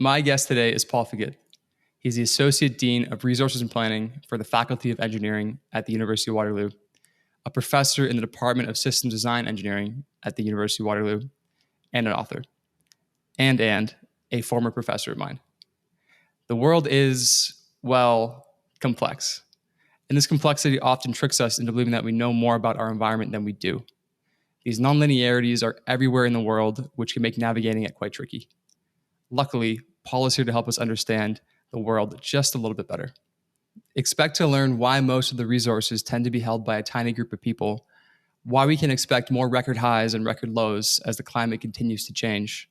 My guest today is Paul Fieguth. He's the Associate Dean of Resources and Planning for the Faculty of Engineering at the University of Waterloo, a professor in the Department of Systems Design Engineering at the University of Waterloo, and an author, and a former professor of mine. The world is, well, complex. And this complexity often tricks us into believing that we know more about our environment than we do. These nonlinearities are everywhere in the world, which can make navigating it quite tricky. Luckily, Paul is here to help us understand the world just a little bit better. Expect to learn why most of the resources tend to be held by a tiny group of people, why we can expect more record highs and record lows as the climate continues to change,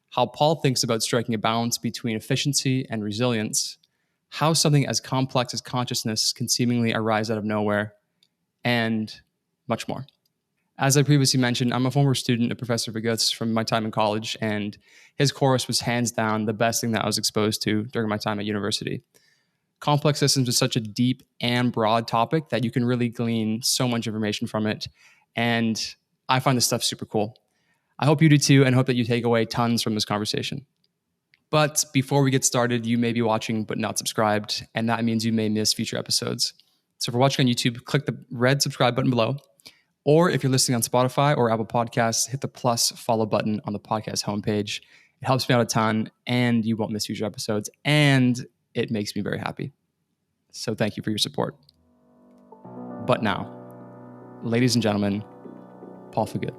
how Paul thinks about striking a balance between efficiency and resilience, how something as complex as consciousness can seemingly arise out of nowhere, and much more. As I previously mentioned, I'm a former student of Professor Fieguth's from my time in college, and his course was hands down the best thing that I was exposed to during my time at university. Complex systems is such a deep and broad topic that you can really glean so much information from it, and I find this stuff super cool. I hope you do too, and hope that you take away tons from this conversation. But before we get started, you may be watching but not subscribed, and that means you may miss future episodes. So if you're watching on YouTube, click the red subscribe button below. Or if you're listening on Spotify or Apple Podcasts, hit the plus follow button on the podcast homepage. It helps me out a ton, and you won't miss future episodes, and it makes me very happy. So thank you for your support. But now, ladies and gentlemen, Paul Fieguth.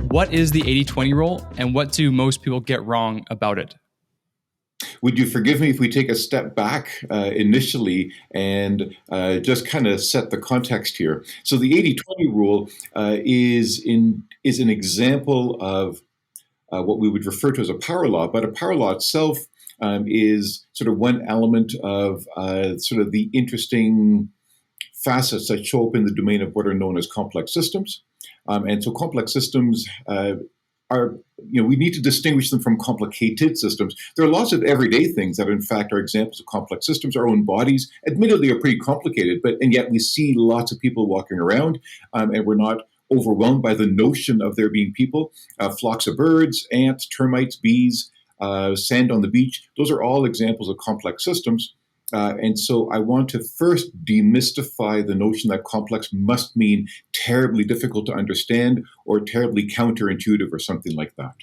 What is the 80-20 rule, and what do most people get wrong about it? Would you forgive me if we take a step back initially and just kind of set the context here? So the 80-20 rule is an example of what we would refer to as a power law, but a power law itself is sort of one element of sort of the interesting facets that show up in the domain of what are known as complex systems. And so complex systems are, we need to distinguish them from complicated systems. There are lots of everyday things that, in fact, are examples of complex systems. Our own bodies, admittedly, are pretty complicated, and yet we see lots of people walking around, and we're not overwhelmed by the notion of there being people. Flocks of birds, ants, termites, bees, sand on the beach, those are all examples of complex systems. And so I want to first demystify the notion that complex must mean terribly difficult to understand or terribly counterintuitive or something like that.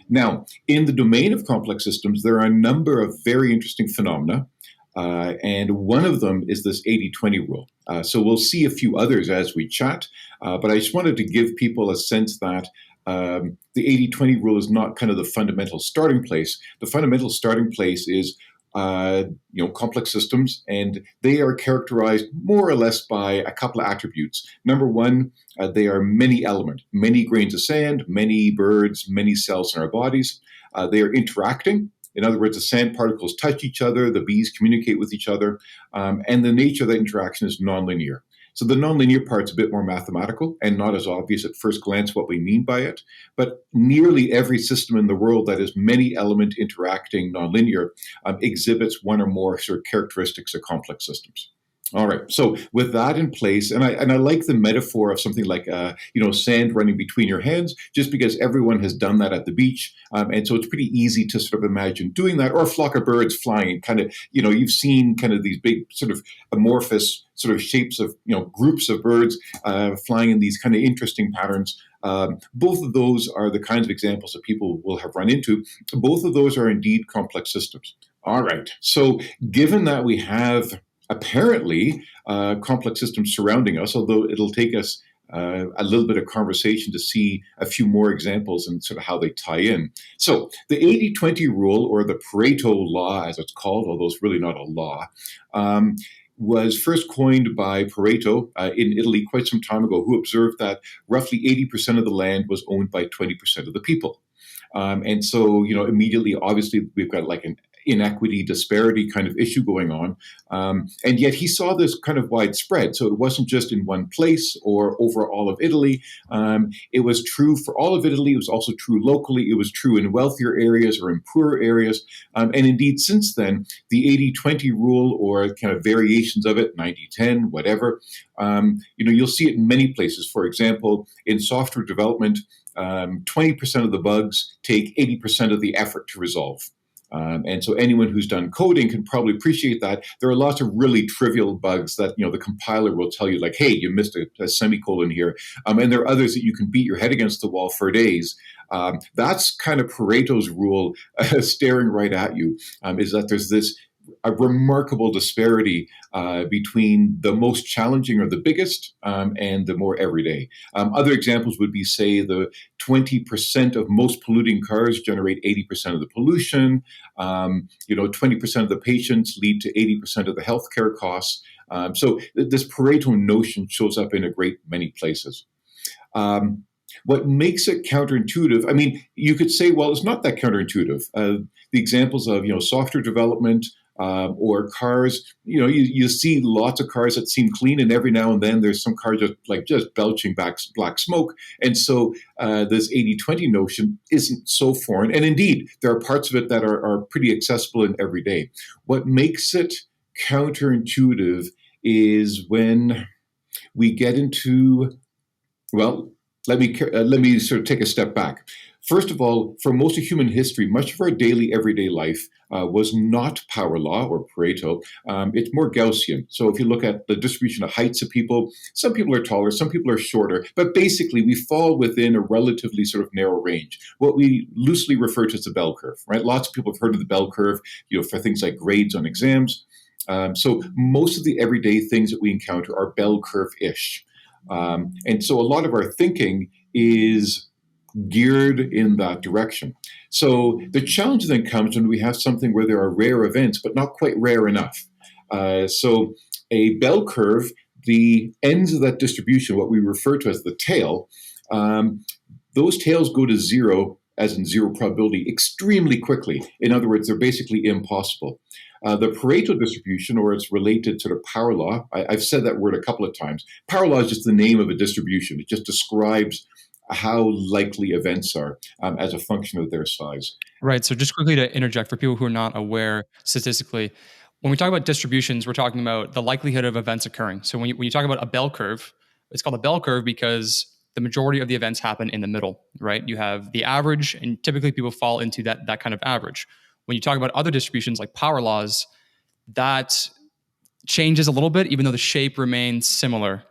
Now, in the domain of complex systems, there are a number of very interesting phenomena, and one of them is this 80-20 rule. So we'll see a few others as we chat, but I just wanted to give people a sense that the 80-20 rule is not kind of the fundamental starting place. The fundamental starting place is complex systems, and they are characterized more or less by a couple of attributes. Number one, they are many element, many grains of sand, many birds, many cells in our bodies. They are interacting. In other words, the sand particles touch each other, the bees communicate with each other, and the nature of that interaction is nonlinear. So the nonlinear part's a bit more mathematical and not as obvious at first glance what we mean by it. But nearly every system in the world that is many element interacting nonlinear exhibits one or more sort of characteristics of complex systems. All right. So with that in place, and I like the metaphor of something like sand running between your hands, just because everyone has done that at the beach, and so it's pretty easy to sort of imagine doing that, or a flock of birds flying. Kind of, you've seen kind of these big sort of amorphous sort of shapes of groups of birds flying in these kind of interesting patterns. Both of those are the kinds of examples that people will have run into. Both of those are indeed complex systems. All right. So given that we have apparently complex systems surrounding us, although it'll take us a little bit of conversation to see a few more examples and sort of how they tie in. So the 80-20 rule, or the Pareto law as it's called, although it's really not a law, was first coined by Pareto in Italy quite some time ago, who observed that roughly 80% of the land was owned by 20% of the people. And so, immediately, obviously, we've got like an inequity, disparity kind of issue going on. And yet he saw this kind of widespread. So it wasn't just in one place or over all of Italy. It was true for all of Italy. It was also true locally. It was true in wealthier areas or in poorer areas. And indeed, since then, the 80-20 rule or kind of variations of it, 90-10, whatever, you'll see it in many places. For example, in software development, 20% of the bugs take 80% of the effort to resolve. And so anyone who's done coding can probably appreciate that. There are lots of really trivial bugs that, the compiler will tell you, like, hey, you missed a semicolon here. And there are others that you can beat your head against the wall for days. That's kind of Pareto's rule staring right at you, is that there's this a remarkable disparity between the most challenging or the biggest and the more everyday. Other examples would be, say, the 20% of most polluting cars generate 80% of the pollution. 20% of the patients lead to 80% of the healthcare costs. So this Pareto notion shows up in a great many places. What makes it counterintuitive? I mean, you could say, well, it's not that counterintuitive. The examples of software development or cars, you see lots of cars that seem clean, and every now and then there's some car just belching black smoke. And so this 80-20 notion isn't so foreign. And indeed, there are parts of it that are pretty accessible and everyday. What makes it counterintuitive is when we get into, well, let me sort of take a step back. First of all, for most of human history, much of our daily, everyday life was not power law or Pareto. It's more Gaussian. So if you look at the distribution of heights of people, some people are taller, some people are shorter, but basically we fall within a relatively sort of narrow range, what we loosely refer to as the bell curve, right? Lots of people have heard of the bell curve, for things like grades on exams. So most of the everyday things that we encounter are bell curve-ish. And so a lot of our thinking is geared in that direction. So the challenge then comes when we have something where there are rare events, but not quite rare enough. So a bell curve, the ends of that distribution, what we refer to as the tail, those tails go to zero, as in zero probability, extremely quickly. In other words, they're basically impossible. The Pareto distribution, or it's related to the power law, I've said that word a couple of times. Power law is just the name of a distribution. It just describes how likely events are as a function of their size. Right. So just quickly to interject for people who are not aware statistically, when we talk about distributions, we're talking about the likelihood of events occurring. So when you talk about a bell curve, it's called a bell curve because the majority of the events happen in the middle, right? You have the average, and typically people fall into that kind of average. When you talk about other distributions like power laws, that changes a little bit, even though the shape remains similar.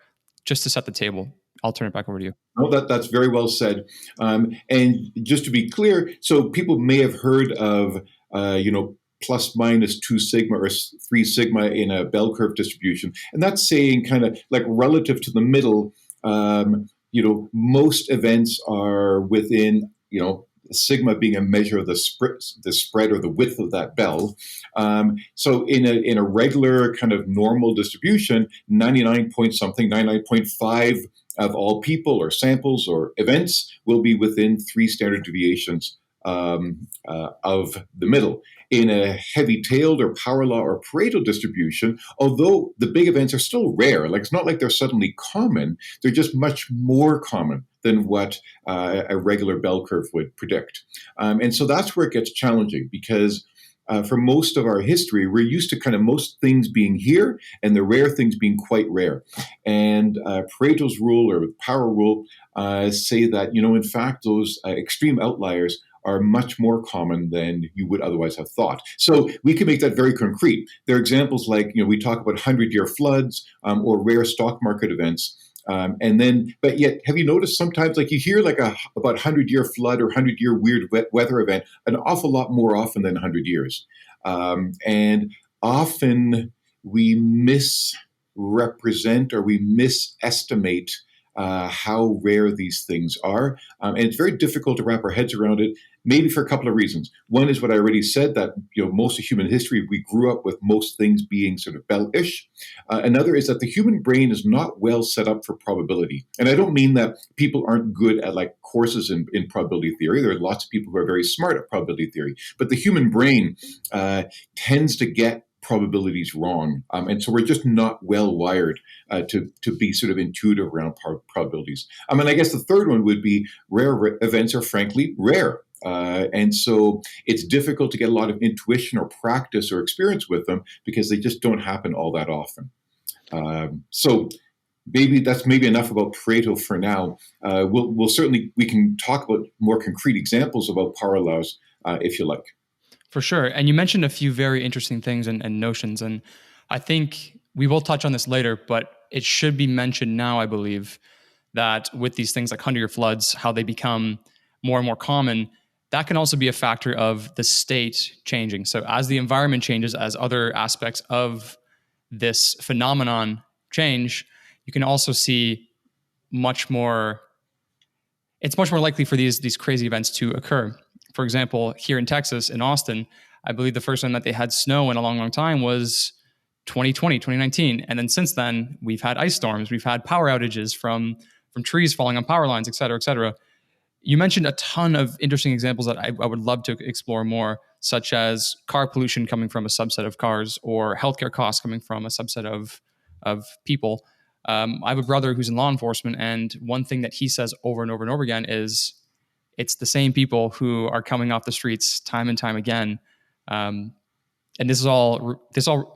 Just to set the table, I'll turn it back over to you. Oh, that's very well said. And just to be clear, so people may have heard of, plus minus 2 sigma or 3 sigma in a bell curve distribution. And that's saying kind of like relative to the middle, most events are within, sigma being a measure of the spread or the width of that bell. So in a regular kind of normal distribution, 99.5 of all people or samples or events will be within 3 standard deviations of the middle. In a heavy-tailed or power law or Pareto distribution, although the big events are still rare, like it's not like they're suddenly common, they're just much more common than what a regular bell curve would predict. And so that's where it gets challenging because for most of our history, we're used to kind of most things being here and the rare things being quite rare. And Pareto's rule or power rule say that, in fact, those extreme outliers are much more common than you would otherwise have thought. So we can make that very concrete. There are examples like, we talk about 100-year floods or rare stock market events. But yet, have you noticed sometimes, like you hear like about 100-year flood or 100-year weird weather event an awful lot more often than 100 years. And often we misrepresent or we misestimate how rare these things are. And it's very difficult to wrap our heads around it, maybe for a couple of reasons. One is what I already said, that most of human history, we grew up with most things being sort of Bell-ish. Another is that the human brain is not well set up for probability. And I don't mean that people aren't good at like courses in probability theory. There are lots of people who are very smart at probability theory. But the human brain tends to get probabilities wrong. And so we're just not well wired to be sort of intuitive around probabilities. And I guess the third one would be rare events are frankly rare. And so it's difficult to get a lot of intuition or practice or experience with them because they just don't happen all that often. So maybe that's enough about Pareto for now. We'll certainly, we can talk about more concrete examples about power laws if you like. For sure. And you mentioned a few very interesting things and notions. And I think we will touch on this later, but it should be mentioned now, I believe, that with these things like 100-year floods, how they become more and more common, that can also be a factor of the state changing. So as the environment changes, as other aspects of this phenomenon change, you can also see much more, it's much more likely for these crazy events to occur. For example, here in Texas, in Austin, I believe the first time that they had snow in a long, long time was 2020, 2019. And then since then, we've had ice storms, we've had power outages from trees falling on power lines, et cetera, et cetera. You mentioned a ton of interesting examples that I would love to explore more, such as car pollution coming from a subset of cars or healthcare costs coming from a subset of people. I have a brother who's in law enforcement, and one thing that he says over and over and over again is it's the same people who are coming off the streets time and time again. And this all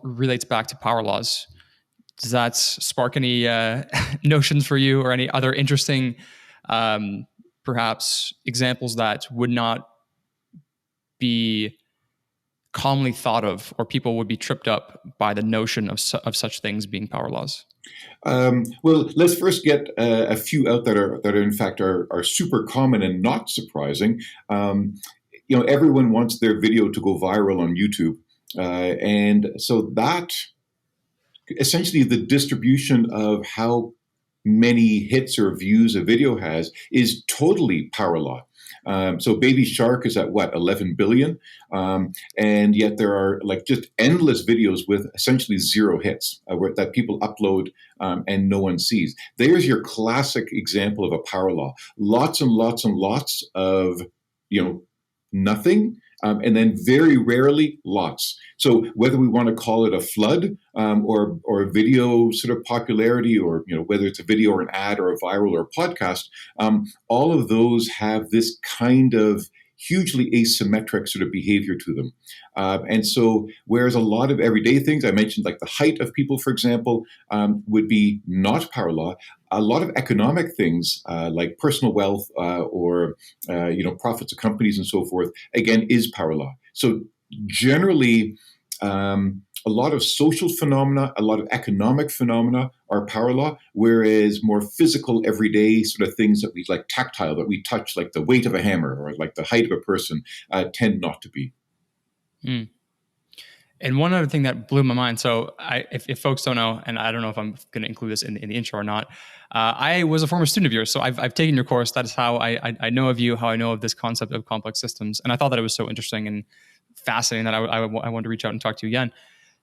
relates back to power laws. Does that spark any notions for you, or any other interesting perhaps examples that would not be commonly thought of, or people would be tripped up by the notion of such things being power laws? Well, let's first get a few out that are in fact are super common and not surprising. Everyone wants their video to go viral on YouTube, and so that essentially the distribution of how many hits or views a video has is totally power law. So Baby Shark is at what, 11 billion? And yet there are like just endless videos with essentially zero hits that people upload and no one sees. There's your classic example of a power law. Lots and lots and lots of, nothing. And then very rarely lots. So whether we want to call it a flood or video sort of popularity, or whether it's a video or an ad or a viral or a podcast, all of those have this kind of hugely asymmetric sort of behavior to them. And so whereas a lot of everyday things, I mentioned like the height of people, for example, would be not power law, a lot of economic things like personal wealth or profits of companies and so forth, again, is power law. So generally, a lot of social phenomena, a lot of economic phenomena are power law, whereas more physical, everyday sort of things that we like tactile, that we touch, like the weight of a hammer or like the height of a person, tend not to be. Mm. And one other thing that blew my mind, so if folks don't know, and I don't know if I'm going to include this in the intro or not, I was a former student of yours, so I've taken your course. That is how I know of you, how I know of this concept of complex systems. And I thought that it was so interesting and fascinating that I wanted to reach out and talk to you again.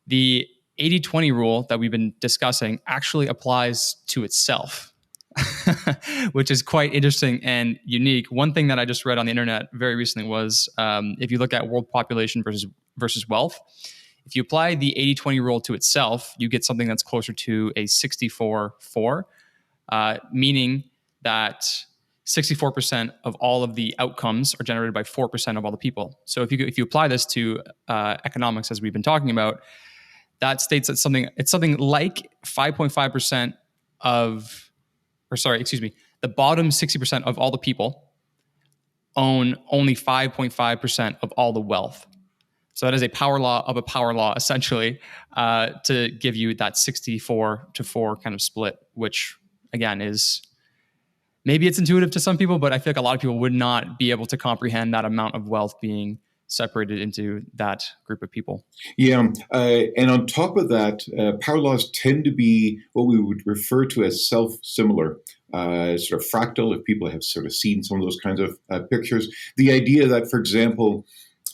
The 80-20 rule that we've been discussing actually applies to itself, which is quite interesting and unique. One thing that I just read on the internet very recently was if you look at world population versus wealth, if you apply the 80-20 rule to itself, you get something that's closer to a 64-4, meaning that 64% of all of the outcomes are generated by 4% of all the people. So if you apply this to economics, as we've been talking about, that states that it's something like 5.5% the bottom 60% of all the people own only 5.5% of all the wealth. So that is a power law of a power law, essentially, to give you that 64-4 kind of split, which again is, maybe it's intuitive to some people, but I feel like a lot of people would not be able to comprehend that amount of wealth being separated into that group of people. Yeah, and on top of that, power laws tend to be what we would refer to as self-similar, sort of fractal, if people have sort of seen some of those kinds of pictures. The idea that, for example,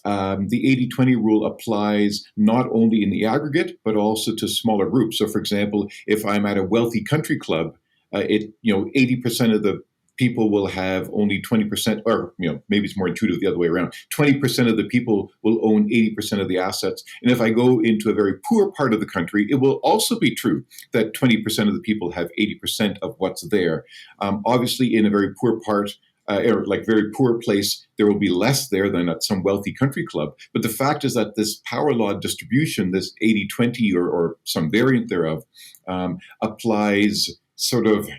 the 80-20 rule applies not only in the aggregate, but also to smaller groups. So, for example, if I'm at a wealthy country club, 80% of the people will have only 20%, or maybe it's more intuitive the other way around. 20% of the people will own 80% of the assets. And if I go into a very poor part of the country, it will also be true that 20% of the people have 80% of what's there. Obviously, in a very poor part, or like very poor place, there will be less there than at some wealthy country club. But the fact is that this power law distribution, this 80-20 or some variant thereof, applies sort of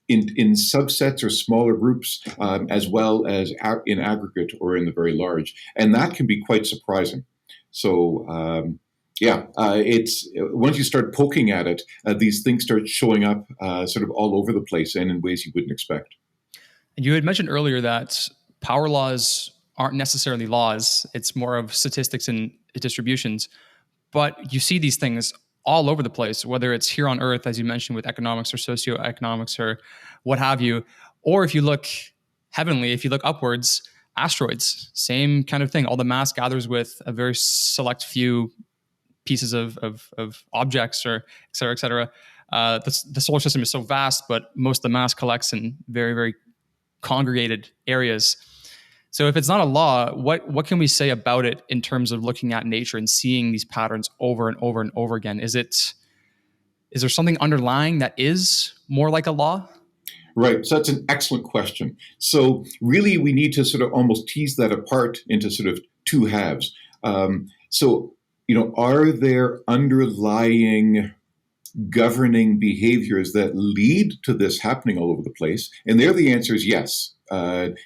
in subsets or smaller groups, as well as in aggregate or in the very large. And that can be quite surprising. So, it's once you start poking at it, these things start showing up sort of all over the place and in ways you wouldn't expect. And you had mentioned earlier that power laws aren't necessarily laws. It's more of statistics and distributions. But you see these things all over the place, whether it's here on Earth, as you mentioned, with economics or socioeconomics or what have you, or if you look heavenly, if you look upwards, asteroids, same kind of thing. All the mass gathers with a very select few pieces of objects, or et cetera, et cetera. The solar system is so vast, but most of the mass collects in very, very congregated areas. So if it's not a law, what can we say about it in terms of looking at nature and seeing these patterns over and over and over again? Is there something underlying that is more like a law? Right. So that's an excellent question. So really, we need to sort of almost tease that apart into sort of two halves. Are there underlying governing behaviors that lead to this happening all over the place? And there, the answer is yes.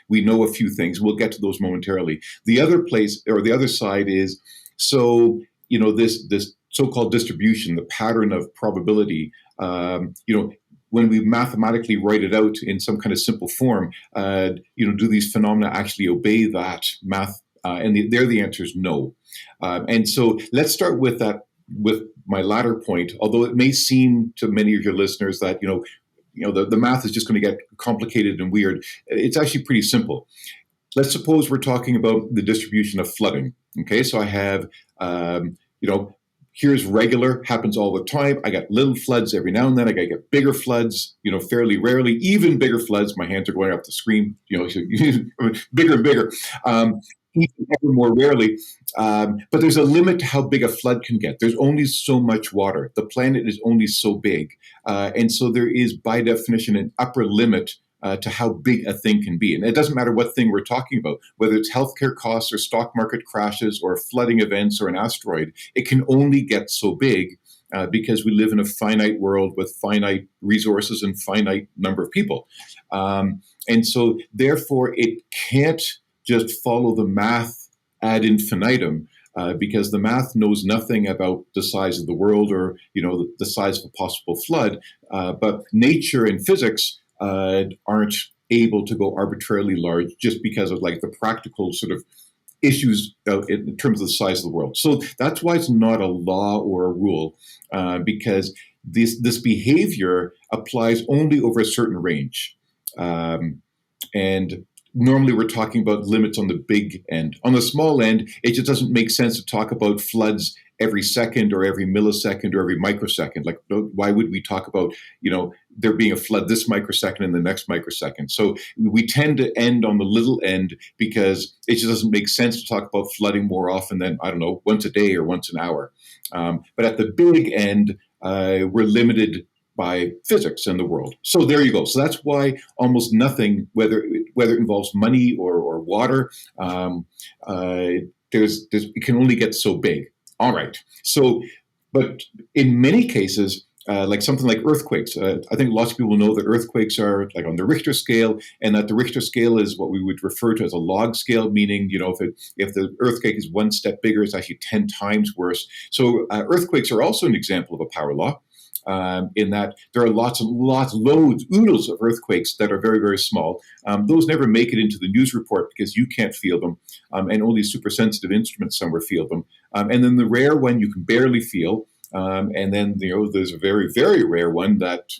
We know a few things. We'll get to those momentarily. The other place, or the other side, is this so-called distribution, the pattern of probability. When we mathematically write it out in some kind of simple form, do these phenomena actually obey that math? There, the answer is no. And so let's start with that. With my latter point, although it may seem to many of your listeners that the math is just going to get complicated and weird, it's actually pretty simple. Let's suppose we're talking about the distribution of flooding. Okay, so I have here's regular, happens all the time. I got little floods every now and then. I get bigger floods, fairly rarely, even bigger floods. My hands are going up the screen, bigger and bigger. Even ever more rarely. But there's a limit to how big a flood can get. There's only so much water. The planet is only so big. And so there is, by definition, an upper limit to how big a thing can be. And it doesn't matter what thing we're talking about, whether it's healthcare costs or stock market crashes or flooding events or an asteroid, it can only get so big because we live in a finite world with finite resources and finite number of people. And so therefore, it can't just follow the math ad infinitum, because the math knows nothing about the size of the world or the size of a possible flood. But nature and physics aren't able to go arbitrarily large just because of like the practical sort of issues in terms of the size of the world. So that's why it's not a law or a rule, because this behavior applies only over a certain range. And normally we're talking about limits on the big end. On the small end, it just doesn't make sense to talk about floods every second or every millisecond or every microsecond. Like, why would we talk about, there being a flood this microsecond and the next microsecond? So we tend to end on the little end because it just doesn't make sense to talk about flooding more often than, I don't know, once a day or once an hour. But at the big end, we're limited by physics in the world. So there you go. So that's why almost nothing, whether it involves money or water, it can only get so big. All right. So, but in many cases, like something like earthquakes, I think lots of people know that earthquakes are like on the Richter scale, and that the Richter scale is what we would refer to as a log scale, meaning, if the earthquake is one step bigger, it's actually 10 times worse. So earthquakes are also an example of a power law. in that there are lots and lots, loads, oodles of earthquakes that are very, very small. Those never make it into the news report because you can't feel them, and only super sensitive instruments somewhere feel them. And then the rare one you can barely feel, and then there's a very, very rare one that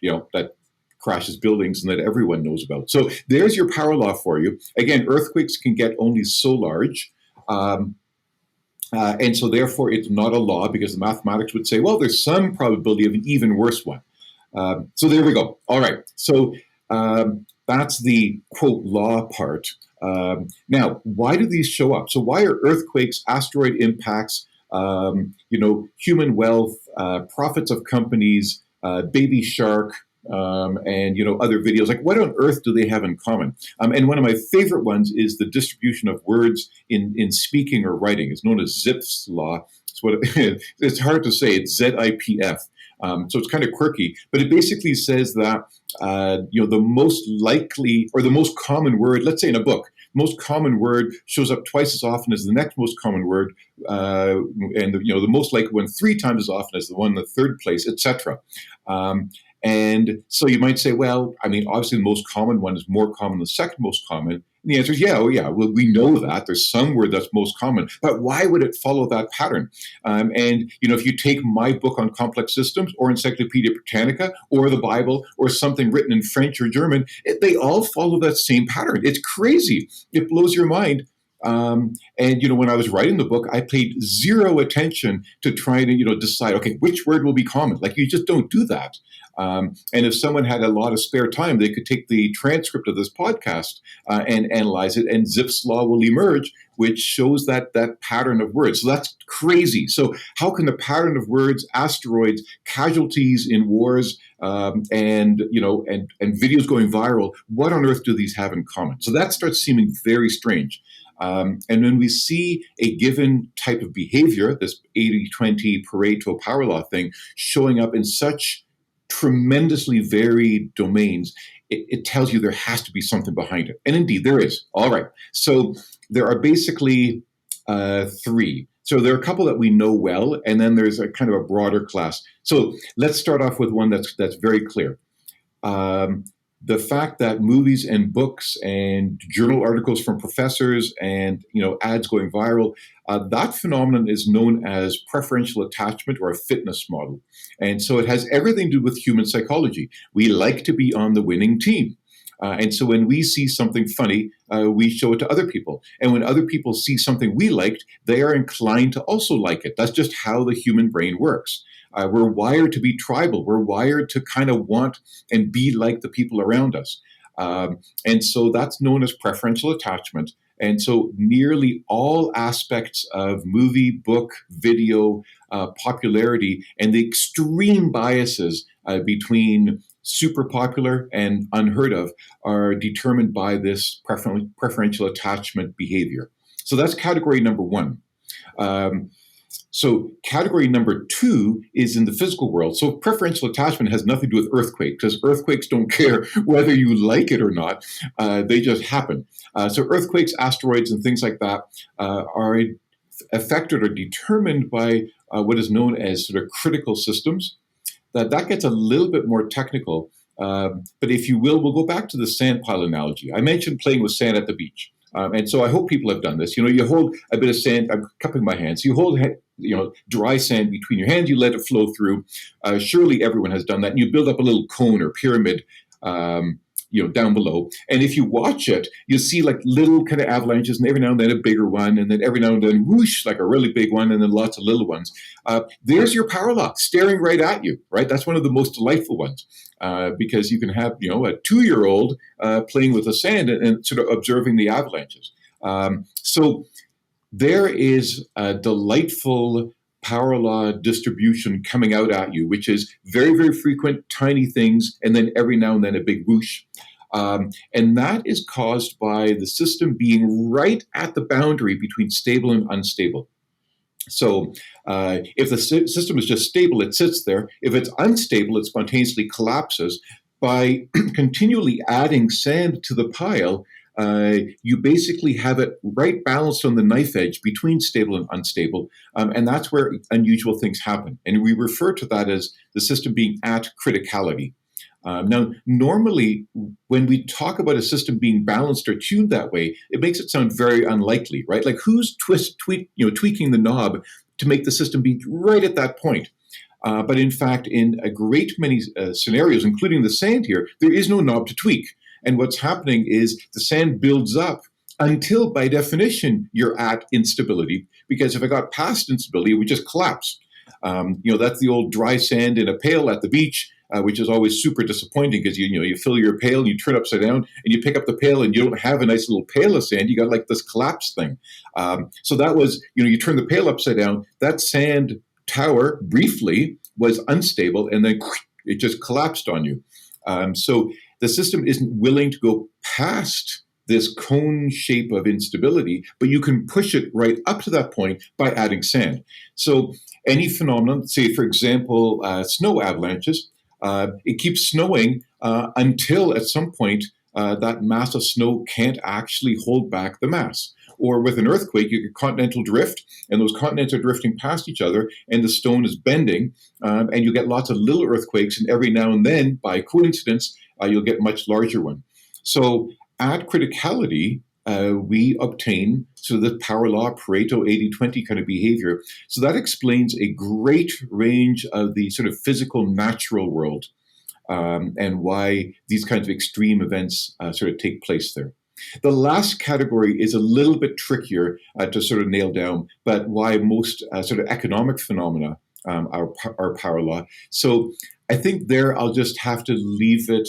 that crashes buildings and that everyone knows about. So there's your power law for you. Again, earthquakes can get only so large. And so therefore it's not a law because the mathematics would say, well, there's some probability of an even worse one. So there we go. All right. So that's the quote law part. Now, why do these show up? So why are earthquakes, asteroid impacts, human wealth, profits of companies, baby shark, and other videos, like what on earth do they have in common? And one of my favorite ones is the distribution of words in speaking or writing. It's known as Zipf's law. It's hard to say. It's ZIPF. So it's kind of quirky, but it basically says that the most likely or the most common word, let's say in a book, most common word shows up twice as often as the next most common word, and the most likely one 3 times as often as the one in the third place, etc. And so you might say, well, I mean, obviously the most common one is more common than the second most common. And the answer is, yeah, well, we know that. There's some word that's most common. But why would it follow that pattern? And if you take my book on complex systems or Encyclopedia Britannica or the Bible or something written in French or German, they all follow that same pattern. It's crazy. It blows your mind. And when I was writing the book, I paid zero attention to trying to decide, okay, which word will be common. Like you just don't do that. And if someone had a lot of spare time, they could take the transcript of this podcast and analyze it, and Zipf's law will emerge, which shows that pattern of words. So that's crazy. So how can the pattern of words, asteroids, casualties in wars, and videos going viral, what on earth do these have in common? So that starts seeming very strange. And when we see a given type of behavior, this 80-20 Pareto power law thing, showing up in such tremendously varied domains, it tells you there has to be something behind it. And indeed, there is. All right. So there are basically 3. So there are a couple that we know well, and then there's a kind of a broader class. So let's start off with one that's very clear. The fact that movies and books and journal articles from professors and ads going viral, that phenomenon is known as preferential attachment or a fitness model. And so it has everything to do with human psychology. We like to be on the winning team. And so when we see something funny, we show it to other people. And when other people see something we liked, they are inclined to also like it. That's just how the human brain works. We're wired to be tribal. We're wired to kind of want and be like the people around us. And so that's known as preferential attachment. And so nearly all aspects of movie, book, video, popularity, and the extreme biases between super popular and unheard of are determined by this preferential attachment behavior. So that's category number 1. So category number 2 is in the physical world. So preferential attachment has nothing to do with earthquakes, because earthquakes don't care whether you like it or not. They just happen. So earthquakes, asteroids, and things like that are affected or determined by what is known as sort of critical systems. That gets a little bit more technical. But if you will, we'll go back to the sandpile analogy. I mentioned playing with sand at the beach. And so I hope people have done this. You hold a bit of sand. I'm cupping my hands. You hold dry sand between your hands. You let it flow through. Surely everyone has done that. And you build up a little cone or pyramid, down below. And if you watch it, you'll see like little kind of avalanches, and every now and then a bigger one, and then every now and then whoosh, like a really big one, and then lots of little ones. There's your power law staring right at you, right? That's one of the most delightful ones. Because you can have, a 2-year-old playing with the sand and sort of observing the avalanches. So there is a delightful power law distribution coming out at you, which is very, very frequent, tiny things, and then every now and then a big whoosh. And that is caused by the system being right at the boundary between stable and unstable. So if the system is just stable, it sits there. If it's unstable, it spontaneously collapses. By continually adding sand to the pile, you basically have it right balanced on the knife edge between stable and unstable. And that's where unusual things happen. And we refer to that as the system being at criticality. Now, normally, when we talk about a system being balanced or tuned that way, it makes it sound very unlikely, right? Like who's tweaking the knob to make the system be right at that point? But in fact, in a great many scenarios, including the sand here, there is no knob to tweak. And what's happening is the sand builds up until, by definition, you're at instability. Because if I got past instability, it would just collapse. That's the old dry sand in a pail at the beach, which is always super disappointing because you fill your pail and you turn upside down and you pick up the pail and you don't have a nice little pail of sand. You got like this collapse thing. So that was, you turn the pail upside down, that sand tower briefly was unstable and then it just collapsed on you. So the system isn't willing to go past this cone shape of instability, but you can push it right up to that point by adding sand. So any phenomenon, say for example, snow avalanches, it keeps snowing until at some point that mass of snow can't actually hold back the mass. Or with an earthquake, you get continental drift, and those continents are drifting past each other, and the stone is bending, and you get lots of little earthquakes, and every now and then, by coincidence, you'll get much larger one. So at criticality, we obtain sort of the power law, Pareto 80-20 kind of behavior. So that explains a great range of the sort of physical natural world and why these kinds of extreme events sort of take place there. The last category is a little bit trickier to sort of nail down, but why most sort of economic phenomena are power law. So I think there I'll just have to leave it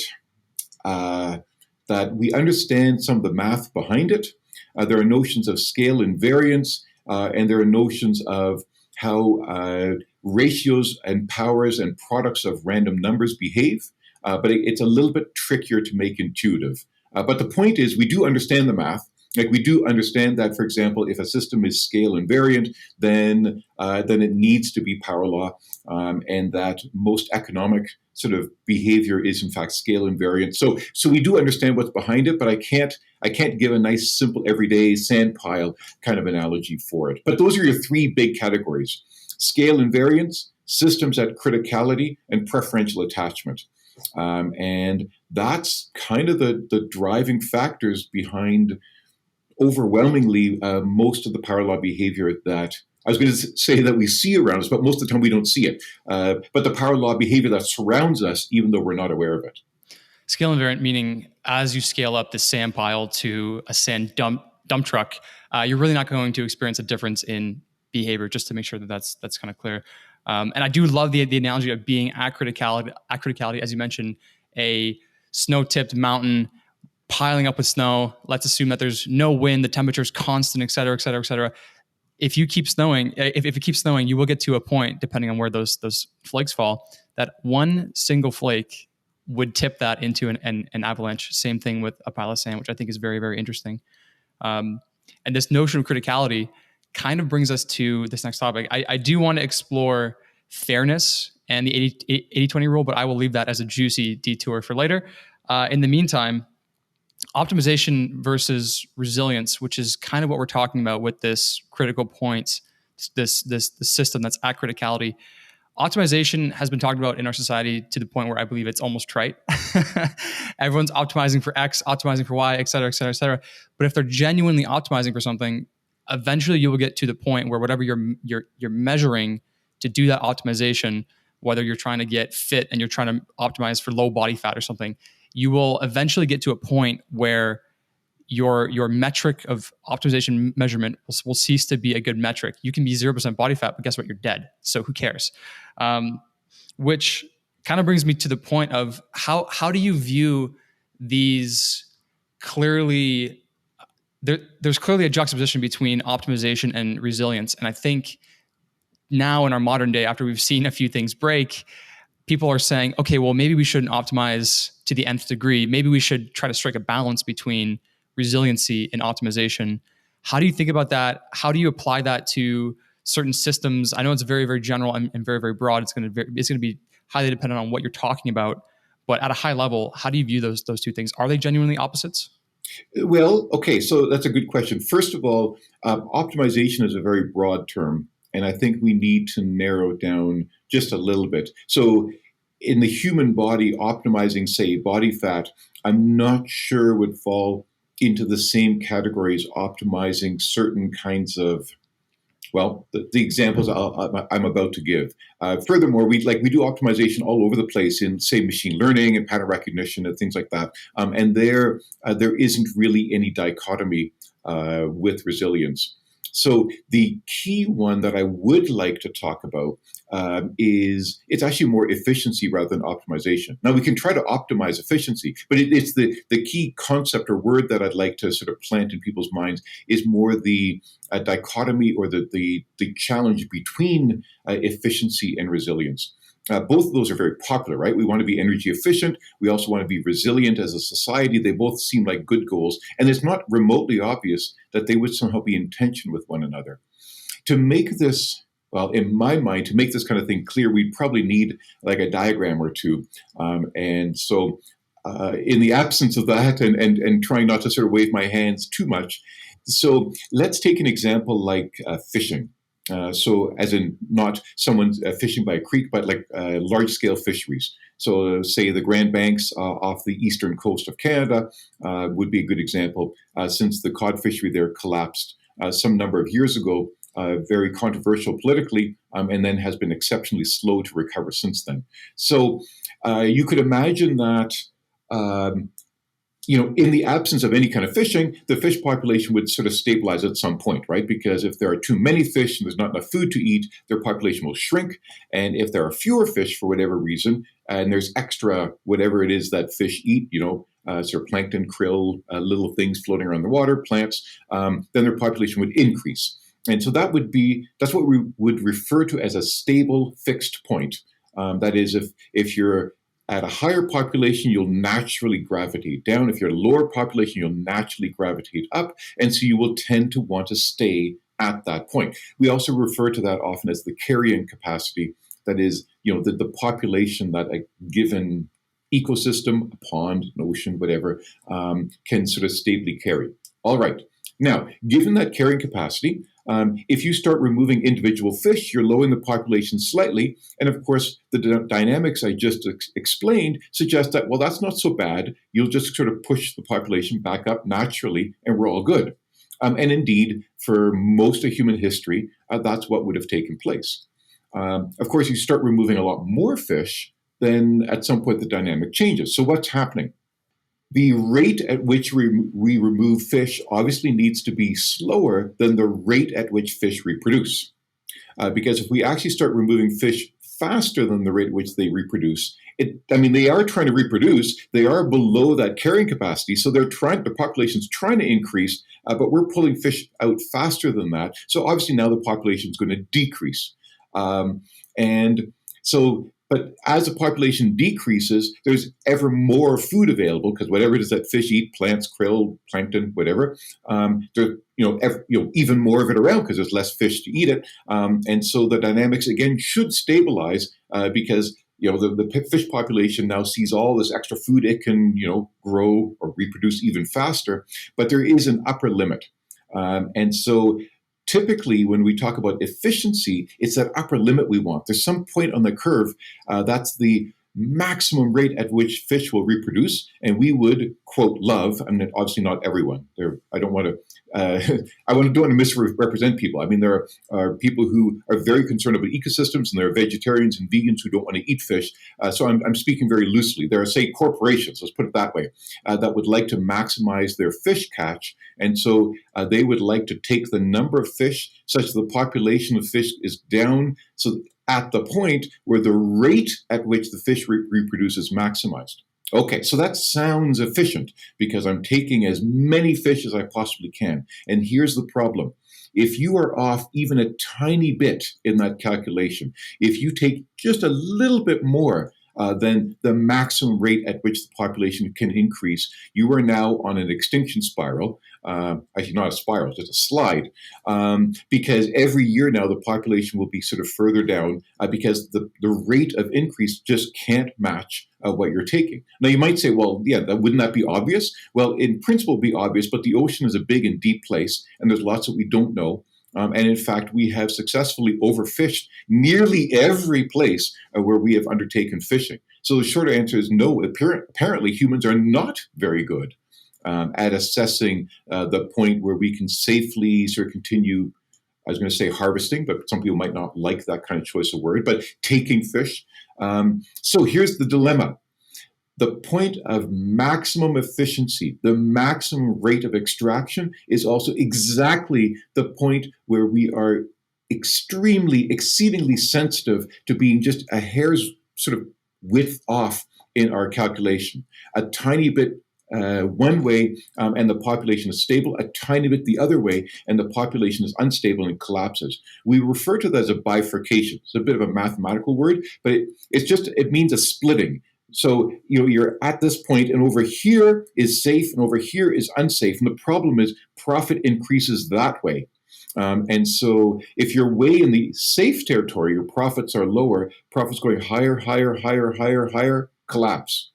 that we understand some of the math behind it. There are notions of scale invariance, and there are notions of how ratios and powers and products of random numbers behave, but it's a little bit trickier to make intuitive. But the point is, we do understand the math. Like we do understand that, for example, if a system is scale invariant, then it needs to be power law, and that most economic sort of behavior is in fact scale invariant. So we do understand what's behind it, but I can't give a nice, simple, everyday sand pile kind of analogy for it. But those are your three big categories: scale invariance, systems at criticality, and preferential attachment. And that's kind of the driving factors behind overwhelmingly most of the power law behavior that I was going to say that we see around us, but most of the time we don't see it. But the power law behavior that surrounds us, even though we're not aware of it. Scale invariant meaning as you scale up the sand pile to a sand dump truck, you're really not going to experience a difference in behavior, just to make sure that that's kind of clear. And I do love the analogy of being at criticality, as you mentioned, a snow-tipped mountain piling up with snow. Let's assume that there's no wind, the temperature's constant, et cetera, et cetera, et cetera. If you keep snowing, if it keeps snowing, you will get to a point, depending on where those flakes fall, that one single flake would tip that into an avalanche. Same thing with a pile of sand, which I think is very, very interesting. And this notion of criticality kind of brings us to this next topic. I do want to explore fairness and the 80-20 rule, but I will leave that as a juicy detour for later. In the meantime, optimization versus resilience, which is kind of what we're talking about with this critical points, this system that's at criticality. Optimization has been talked about in our society to the point where I believe it's almost trite. Everyone's optimizing for X, optimizing for Y, et cetera, et cetera, et cetera. But if they're genuinely optimizing for something, eventually you will get to the point where whatever you're measuring to do that optimization, whether you're trying to get fit and you're trying to optimize for low body fat or something, you will eventually get to a point where your metric of optimization measurement will cease to be a good metric. You can be 0% body fat, but guess what? You're dead. So who cares? Which kind of brings me to the point of how do you view these clearly? There's clearly a juxtaposition between optimization and resilience. And I think now in our modern day, after we've seen a few things break, people are saying, okay, well, maybe we shouldn't optimize to the nth degree. Maybe we should try to strike a balance between resiliency and optimization. How do you think about that? How do you apply that to certain systems? I know it's very, very general and very, very broad. It's going to be highly dependent on what you're talking about. But at a high level, how do you view those two things? Are they genuinely opposites? Well, okay, so that's a good question. First of all, optimization is a very broad term, and I think we need to narrow down just a little bit. So, in the human body, optimizing, say, body fat, I'm not sure would fall into the same categories optimizing certain kinds of, well, the examples I'm about to give. Furthermore, we do optimization all over the place in, say, machine learning and pattern recognition and things like that. And there isn't really any dichotomy with resilience. So the key one that I would like to talk about is it's actually more efficiency rather than optimization. Now we can try to optimize efficiency, but it's the key concept or word that I'd like to sort of plant in people's minds is more the dichotomy or the challenge between efficiency and resilience. Both of those are very popular, right? We want to be energy efficient. We also want to be resilient as a society. They both seem like good goals. And it's not remotely obvious that they would somehow be in tension with one another. To make this, well, in my mind, to make this kind of thing clear, we'd probably need like a diagram or two. In the absence of that and trying not to sort of wave my hands too much, so let's take an example like fishing. So, as in not someone fishing by a creek, but like large scale fisheries. So, say the Grand Banks off the eastern coast of Canada would be a good example, since the cod fishery there collapsed some number of years ago, very controversial politically, and then has been exceptionally slow to recover since then. So, you could imagine that. Um, in the absence of any kind of fishing, the fish population would sort of stabilize at some point, right? Because if there are too many fish and there's not enough food to eat, their population will shrink. And if there are fewer fish for whatever reason, and there's extra whatever it is that fish eat, sort of plankton, krill, little things floating around the water, plants, then their population would increase. And so that's what we would refer to as a stable fixed point. That is, if you're at a higher population, you'll naturally gravitate down. If you're a lower population, you'll naturally gravitate up. And so you will tend to want to stay at that point. We also refer to that often as the carrying capacity. That is, the population that a given ecosystem, a pond, an ocean, whatever, can sort of stably carry. All right. Now, given that carrying capacity, if you start removing individual fish, you're lowering the population slightly. And of course, the dynamics I just explained suggest that, well, that's not so bad. You'll just sort of push the population back up naturally, and we're all good. And indeed, for most of human history, that's what would have taken place. Of course, you start removing a lot more fish, then at some point the dynamic changes. So what's happening? The rate at which we remove fish obviously needs to be slower than the rate at which fish reproduce. Because if we actually start removing fish faster than the rate at which they reproduce, they are trying to reproduce, they are below that carrying capacity, so the population's trying to increase, but we're pulling fish out faster than that. So obviously now the population is going to decrease. And so But as the population decreases, there's ever more food available because whatever it is that fish eat, plants, krill, plankton, whatever, there's even more of it around because there's less fish to eat it, and so the dynamics again should stabilize because the fish population now sees all this extra food it can grow or reproduce even faster, but there is an upper limit, and so typically, when we talk about efficiency, it's that upper limit we want. There's some point on the curve that's the maximum rate at which fish will reproduce, and we would quote love. I mean, obviously not everyone. I don't want to. Don't want to misrepresent people. I mean, there are people who are very concerned about ecosystems, and there are vegetarians and vegans who don't want to eat fish. So I'm speaking very loosely. There are, say, corporations. Let's put it that way, that would like to maximize their fish catch, and so they would like to take the number of fish such that the population of fish is down. So at the point where the rate at which the fish reproduces maximized. Okay, so that sounds efficient because I'm taking as many fish as I possibly can. And here's the problem. If you are off even a tiny bit in that calculation, if you take just a little bit more, than the maximum rate at which the population can increase, you are now on an extinction spiral. Actually, not a spiral, just a slide, because every year now the population will be sort of further down because the rate of increase just can't match what you're taking. Now, you might say, well, yeah, wouldn't that be obvious? Well, in principle, be obvious, but the ocean is a big and deep place, and there's lots that we don't know. And in fact, we have successfully overfished nearly every place where we have undertaken fishing. So the short answer is no. Apparently, humans are not very good at assessing the point where we can safely sort of continue. I was going to say harvesting, but some people might not like that kind of choice of word, but taking fish. So here's the dilemma. The point of maximum efficiency, the maximum rate of extraction, is also exactly the point where we are exceedingly sensitive to being just a hair's sort of width off in our calculation. A tiny bit one way, and the population is stable, a tiny bit the other way, and the population is unstable and collapses. We refer to that as a bifurcation. It's a bit of a mathematical word, but it means a splitting. So, you're at this point, and over here is safe, and over here is unsafe. And the problem is profit increases that way. And so if you're way in the safe territory, your profits are lower, profits going higher, higher, higher, higher, higher, collapse.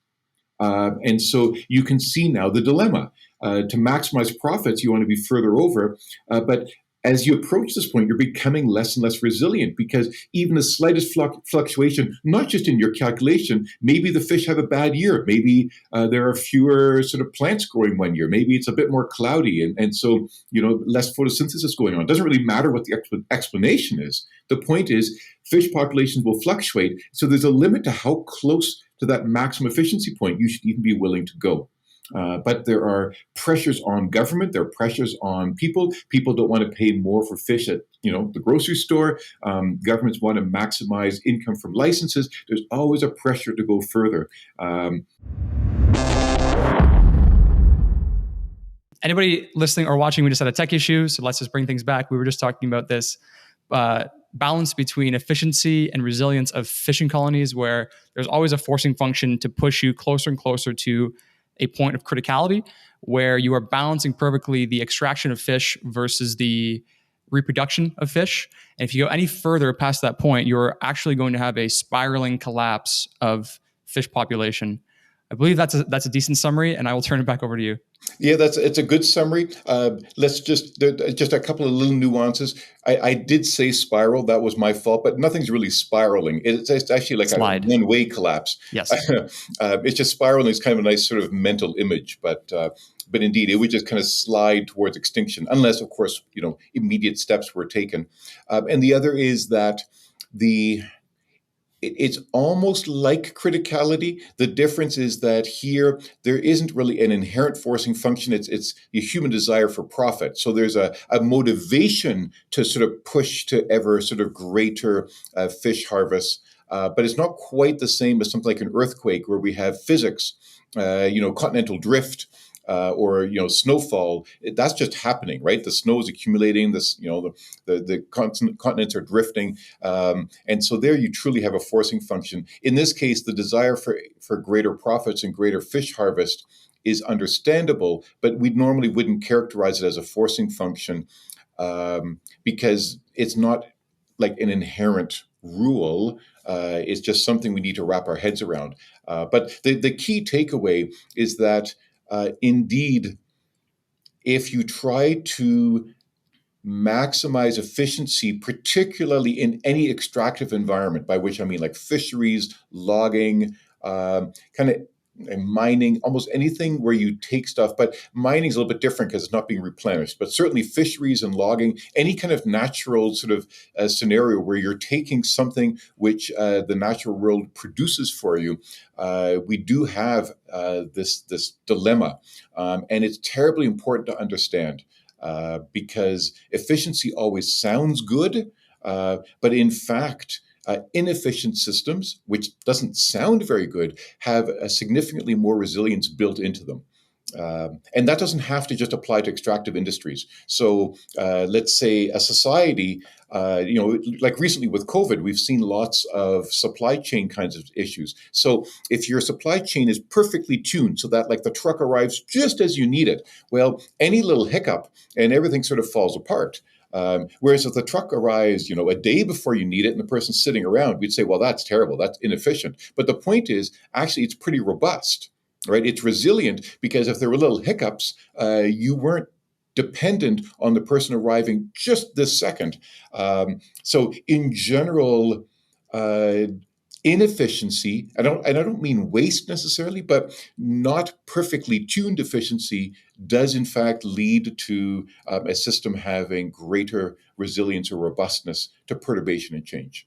And so you can see now the dilemma. To maximize profits, you want to be further over, but as you approach this point, you're becoming less and less resilient because even the slightest fluctuation, not just in your calculation, maybe the fish have a bad year. Maybe there are fewer sort of plants growing one year. Maybe it's a bit more cloudy. And so, less photosynthesis going on. It doesn't really matter what the explanation is. The point is fish populations will fluctuate. So there's a limit to how close to that maximum efficiency point you should even be willing to go. But there are pressures on government. There are pressures on people. People don't want to pay more for fish at the grocery store. Governments want to maximize income from licenses. There's always a pressure to go further. Anybody listening or watching, we just had a tech issue, so let's just bring things back. We were just talking about this balance between efficiency and resilience of fishing colonies, where there's always a forcing function to push you closer and closer to a point of criticality where you are balancing perfectly the extraction of fish versus the reproduction of fish. And if you go any further past that point, you're actually going to have a spiraling collapse of fish population. I believe that's a decent summary, and I will turn it back over to you. Yeah, it's a good summary. Let's just a couple of little nuances. I did say spiral. That was my fault, but nothing's really spiraling. It's actually like Slide. a one-way collapse. Yes. It's just spiraling is kind of a nice sort of mental image, but indeed, it would just kind of slide towards extinction, unless, of course, immediate steps were taken. And the other is that it's almost like criticality. The difference is that here there isn't really an inherent forcing function. It's the human desire for profit. So there's a motivation to sort of push to ever sort of greater fish harvests. But it's not quite the same as something like an earthquake where we have physics, continental drift. Or snowfall. That's just happening, right? The snow is accumulating. The continents are drifting, and so there you truly have a forcing function. In this case, the desire for greater profits and greater fish harvest is understandable, but we normally wouldn't characterize it as a forcing function because it's not like an inherent rule. It's just something we need to wrap our heads around. But the key takeaway is that. Indeed, if you try to maximize efficiency, particularly in any extractive environment, by which I mean like fisheries, logging, kind of mining, almost anything where you take stuff, but mining is a little bit different because it's not being replenished, but certainly fisheries and logging, any kind of natural sort of scenario where you're taking something which the natural world produces for you, we do have this dilemma, and it's terribly important to understand because efficiency always sounds good, but in fact, inefficient systems, which doesn't sound very good, have a significantly more resilience built into them. And that doesn't have to just apply to extractive industries. So let's say a society, like recently with COVID, we've seen lots of supply chain kinds of issues. So if your supply chain is perfectly tuned so that like the truck arrives just as you need it, well, any little hiccup and everything sort of falls apart. Whereas if the truck arrives, a day before you need it and the person's sitting around, we'd say, well, that's terrible, that's inefficient. But the point is, actually, it's pretty robust, right? It's resilient because if there were little hiccups, you weren't dependent on the person arriving just this second. So in general, uh, inefficiency, I don't mean waste necessarily, but not perfectly tuned efficiency does in fact lead to a system having greater resilience or robustness to perturbation and change.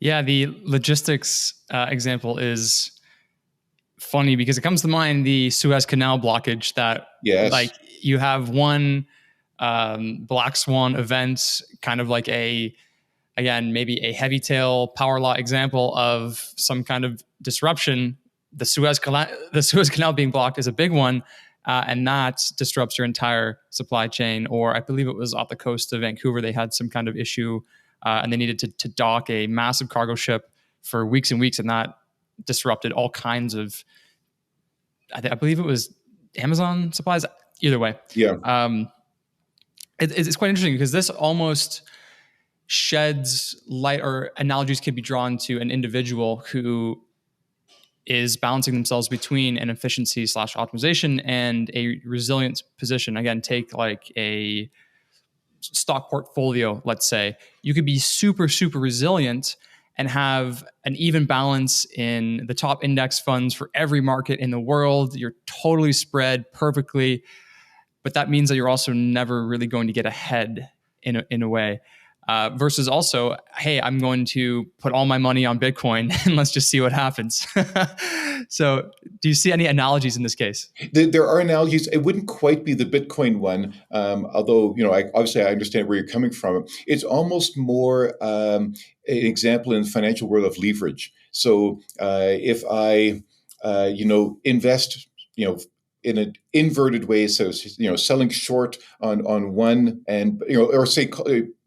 Yeah, the logistics example is funny because it comes to mind the Suez Canal blockage that like Yes. you have one black swan event, kind of like again, maybe a heavy tail power law example of some kind of disruption. The Suez Canal being blocked is a big one, and that disrupts your entire supply chain. Or I believe it was off the coast of Vancouver, they had some kind of issue, and they needed to dock a massive cargo ship for weeks and weeks, and that disrupted all kinds of. I believe it was Amazon supplies. Either way, Yeah. um, it's quite interesting because this almost sheds light, or analogies can be drawn to an individual who is balancing themselves between an efficiency slash optimization and a resilience position. Again, take like a stock portfolio, let's say. You could be super, super resilient and have an even balance in the top index funds for every market in the world. You're totally spread perfectly, but that means that you're also never really going to get ahead in a way. Versus also, hey, I'm going to put all my money on Bitcoin and let's just see what happens. So, do you see any analogies in this case? There are analogies. It wouldn't quite be the Bitcoin one, although obviously I understand where you're coming from. It's almost more an example in the financial world of leverage. So if I, invest, in an inverted way, so selling short on one, and or say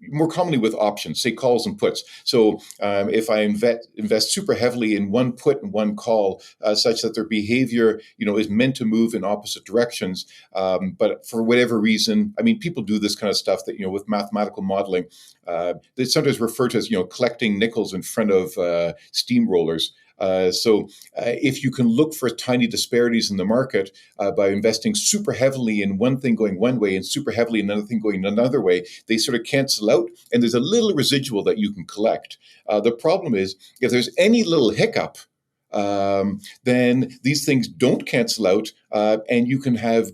more commonly with options, say calls and puts. So if I invest super heavily in one put and one call, such that their behavior is meant to move in opposite directions, but for whatever reason, I mean, people do this kind of stuff that with mathematical modeling, they sometimes refer to as collecting nickels in front of steamrollers. If you can look for tiny disparities in the market by investing super heavily in one thing going one way and super heavily in another thing going another way, they sort of cancel out, and there's a little residual that you can collect. The problem is if there's any little hiccup, then these things don't cancel out, and you can have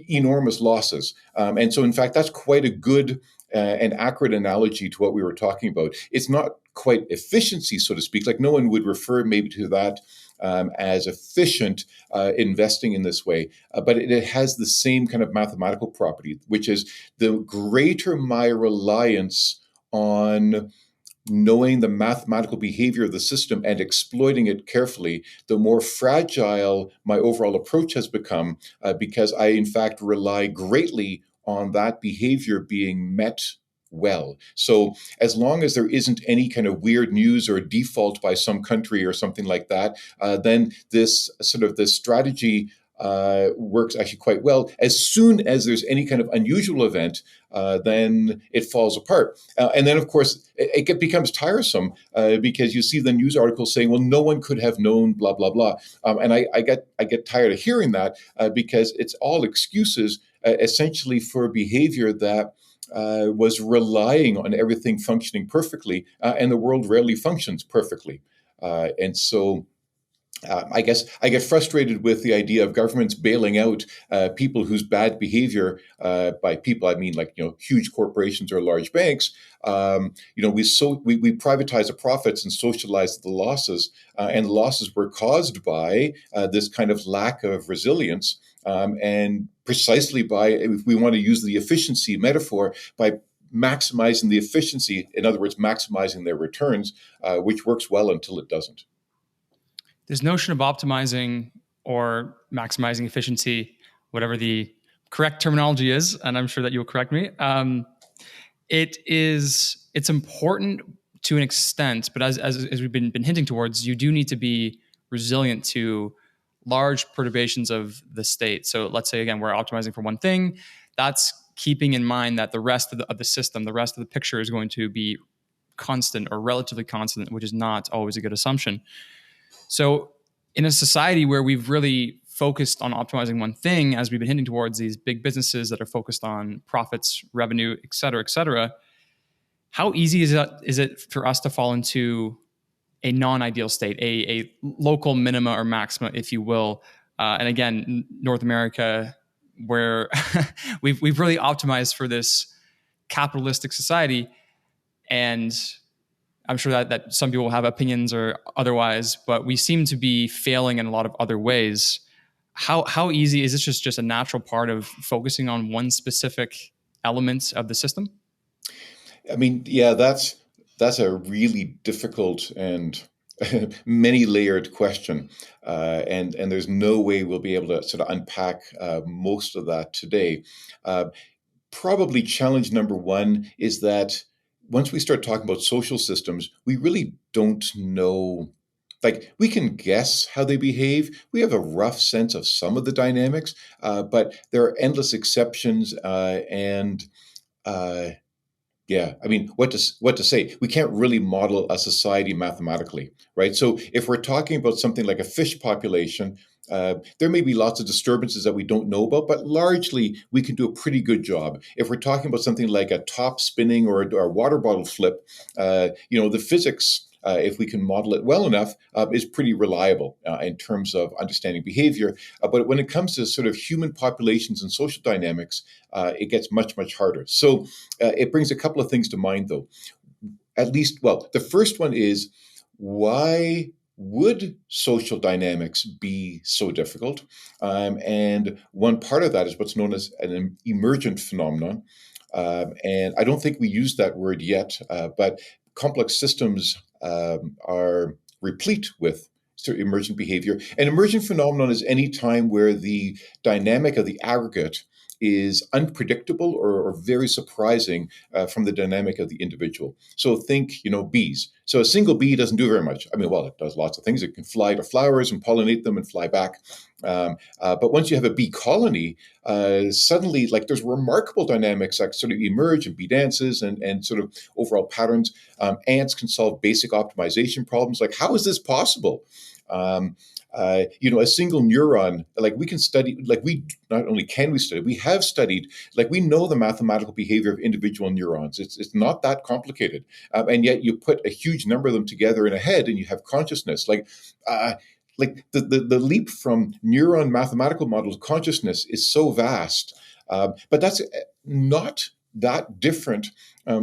enormous losses. And so, in fact, that's quite a good and accurate analogy to what we were talking about. It's not quite efficiency, so to speak. Like no one would refer maybe to that as efficient investing in this way, but it has the same kind of mathematical property, which is the greater my reliance on knowing the mathematical behavior of the system and exploiting it carefully, the more fragile my overall approach has become, because I, in fact, rely greatly on that behavior being met well. So as long as there isn't any kind of weird news or default by some country or something like that, then this strategy works actually quite well. As soon as there's any kind of unusual event, then it falls apart. And then, of course, it becomes tiresome because you see the news articles saying, "Well, no one could have known," blah blah blah, and I get tired of hearing that because it's all excuses essentially for behavior that was relying on everything functioning perfectly, and the world rarely functions perfectly, and so. I guess I get frustrated with the idea of governments bailing out people whose bad behavior, by people I mean like huge corporations or large banks. We privatize the profits and socialize the losses, and the losses were caused by this kind of lack of resilience, and precisely by, if we want to use the efficiency metaphor, by maximizing the efficiency, in other words, maximizing their returns, which works well until it doesn't. This notion of optimizing or maximizing efficiency whatever the correct terminology is, and I'm sure that you'll correct me. It's important to an extent, but as we've been hinting towards, you do need to be resilient to large perturbations of the state. So let's say again we're optimizing for one thing. That's keeping in mind that the rest of the system, the rest of the picture is going to be constant or relatively constant, which is not always a good assumption. So in a society where we've really focused on optimizing one thing, as we've been hinting towards these big businesses that are focused on profits, revenue, et cetera, how easy is it for us to fall into a non-ideal state, a local minima or maxima, if you will? And again, North America, where we've really optimized for this capitalistic society, and I'm sure that some people have opinions or otherwise, but we seem to be failing in a lot of other ways. How easy is this? Just a natural part of focusing on one specific element of the system? I mean, yeah, that's a really difficult and many layered question, and there's no way we'll be able to sort of unpack most of that today. Uh, Probably challenge number one is that once we start talking about social systems, we really don't know. Like, we can guess how they behave. We have a rough sense of some of the dynamics, but there are endless exceptions, and uh, yeah, I mean, what to say? We can't really model a society mathematically, right? So if we're talking about something like a fish population, there may be lots of disturbances that we don't know about, but largely we can do a pretty good job. If we're talking about something like a top spinning or a water bottle flip, the physics. If we can model it well enough, is pretty reliable in terms of understanding behavior. But when it comes to sort of human populations and social dynamics, it gets much, much harder. So it brings a couple of things to mind, though. At least, well, the first one is, why would social dynamics be so difficult? And one part of that is what's known as an emergent phenomenon. And I don't think we use that word yet, but complex systems are replete with sort of emergent behavior. An emergent phenomenon is any time where the dynamic of the aggregate is unpredictable or very surprising from the dynamic of the individual. So think, bees. So a single bee doesn't do very much. I mean, well, it does lots of things. It can fly to flowers and pollinate them and fly back. But once you have a bee colony, suddenly, like, there's remarkable dynamics that sort of emerge in bee dances and sort of overall patterns. Ants can solve basic optimization problems. Like, how is this possible? Um, a single neuron, like, we can study, like, we not only can we study, we have studied, like, we know the mathematical behavior of individual neurons. It's not that complicated, and yet you put a huge number of them together in a head, and you have consciousness. Like the leap from neuron mathematical model to consciousness is so vast, but that's not that different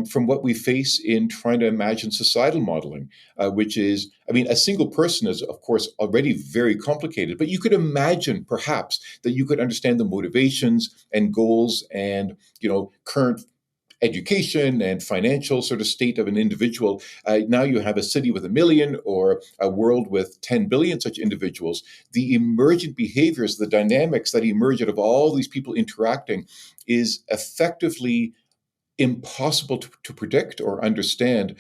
from what we face in trying to imagine societal modeling, which is, I mean, a single person is, of course, already very complicated, but you could imagine perhaps that you could understand the motivations and goals and, current education and financial sort of state of an individual. Now you have a city with 1 million or a world with 10 billion such individuals. The emergent behaviors, the dynamics that emerge out of all these people interacting is effectively impossible to predict or understand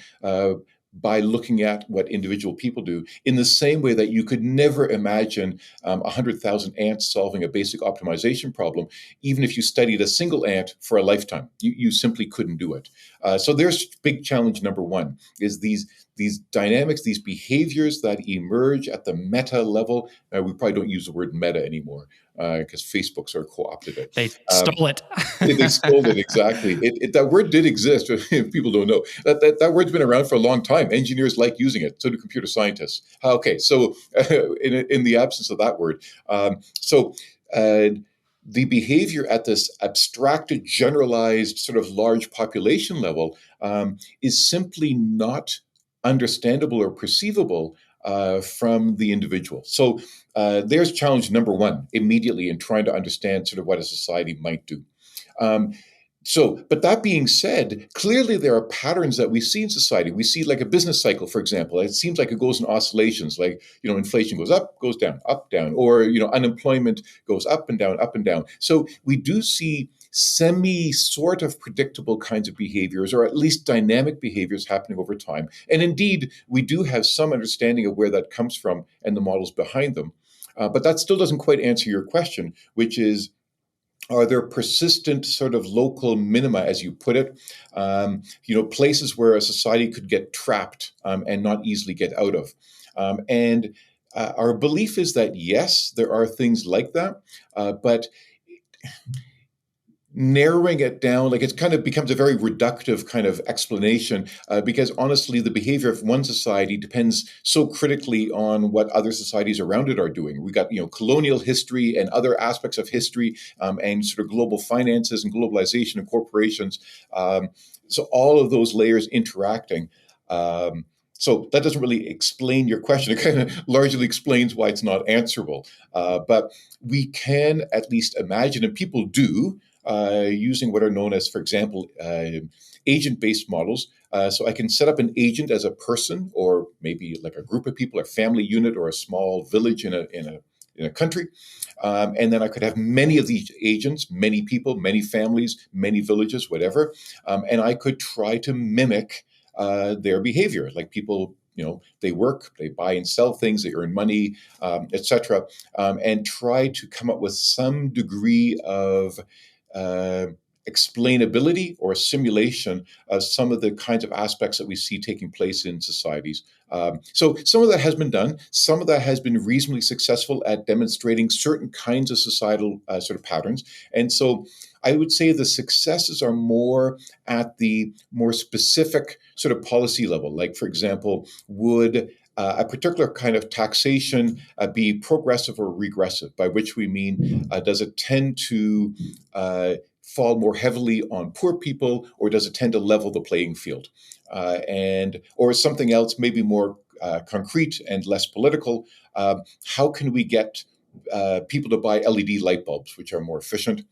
by looking at what individual people do, in the same way that you could never imagine 100,000 ants solving a basic optimization problem, even if you studied a single ant for a lifetime. You simply couldn't do it. So there's big challenge number one, is these dynamics, these behaviors that emerge at the meta level. We probably don't use the word meta anymore because Facebook sort of co-opted it. They stole it. They stole it, exactly. That word did exist. If people don't know, that word's been around for a long time. Engineers like using it. So do computer scientists. Okay, so in the absence of that word, the behavior at this abstracted, generalized, sort of large population level is simply not understandable or perceivable from the individual. So there's challenge number one immediately in trying to understand sort of what a society might do. Um, So, but that being said, clearly there are patterns that we see in society. We see like a business cycle, for example. It seems like it goes in oscillations, like, inflation goes up, down, or, unemployment goes up and down. So we do see semi sort of predictable kinds of behaviors, or at least dynamic behaviors happening over time. And indeed, we do have some understanding of where that comes from and the models behind them. But that still doesn't quite answer your question, which is, are there persistent sort of local minima, as you put it, places where a society could get trapped and not easily get out of? And our belief is that yes, there are things like that, but narrowing it down, like, it kind of becomes a very reductive kind of explanation, because honestly, the behavior of one society depends so critically on what other societies around it are doing. We got, colonial history and other aspects of history, and sort of global finances and globalization and corporations. So all of those layers interacting. So that doesn't really explain your question. It kind of largely explains why it's not answerable. But we can at least imagine, and people do, using what are known as, for example, agent-based models. So I can set up an agent as a person, or maybe like a group of people, a family unit, or a small village in a country. And then I could have many of these agents, many people, many families, many villages, whatever. And I could try to mimic their behavior. Like people, they work, they buy and sell things, they earn money, etc., and try to come up with some degree of uh, explainability or simulation of some of the kinds of aspects that we see taking place in societies. So some of that has been done. Some of that has been reasonably successful at demonstrating certain kinds of societal sort of patterns. And so I would say the successes are more at the more specific sort of policy level. Like, for example, would a particular kind of taxation be progressive or regressive, by which we mean, does it tend to fall more heavily on poor people, or does it tend to level the playing field? Or something else, maybe more concrete and less political. How can we get people to buy LED light bulbs, which are more efficient?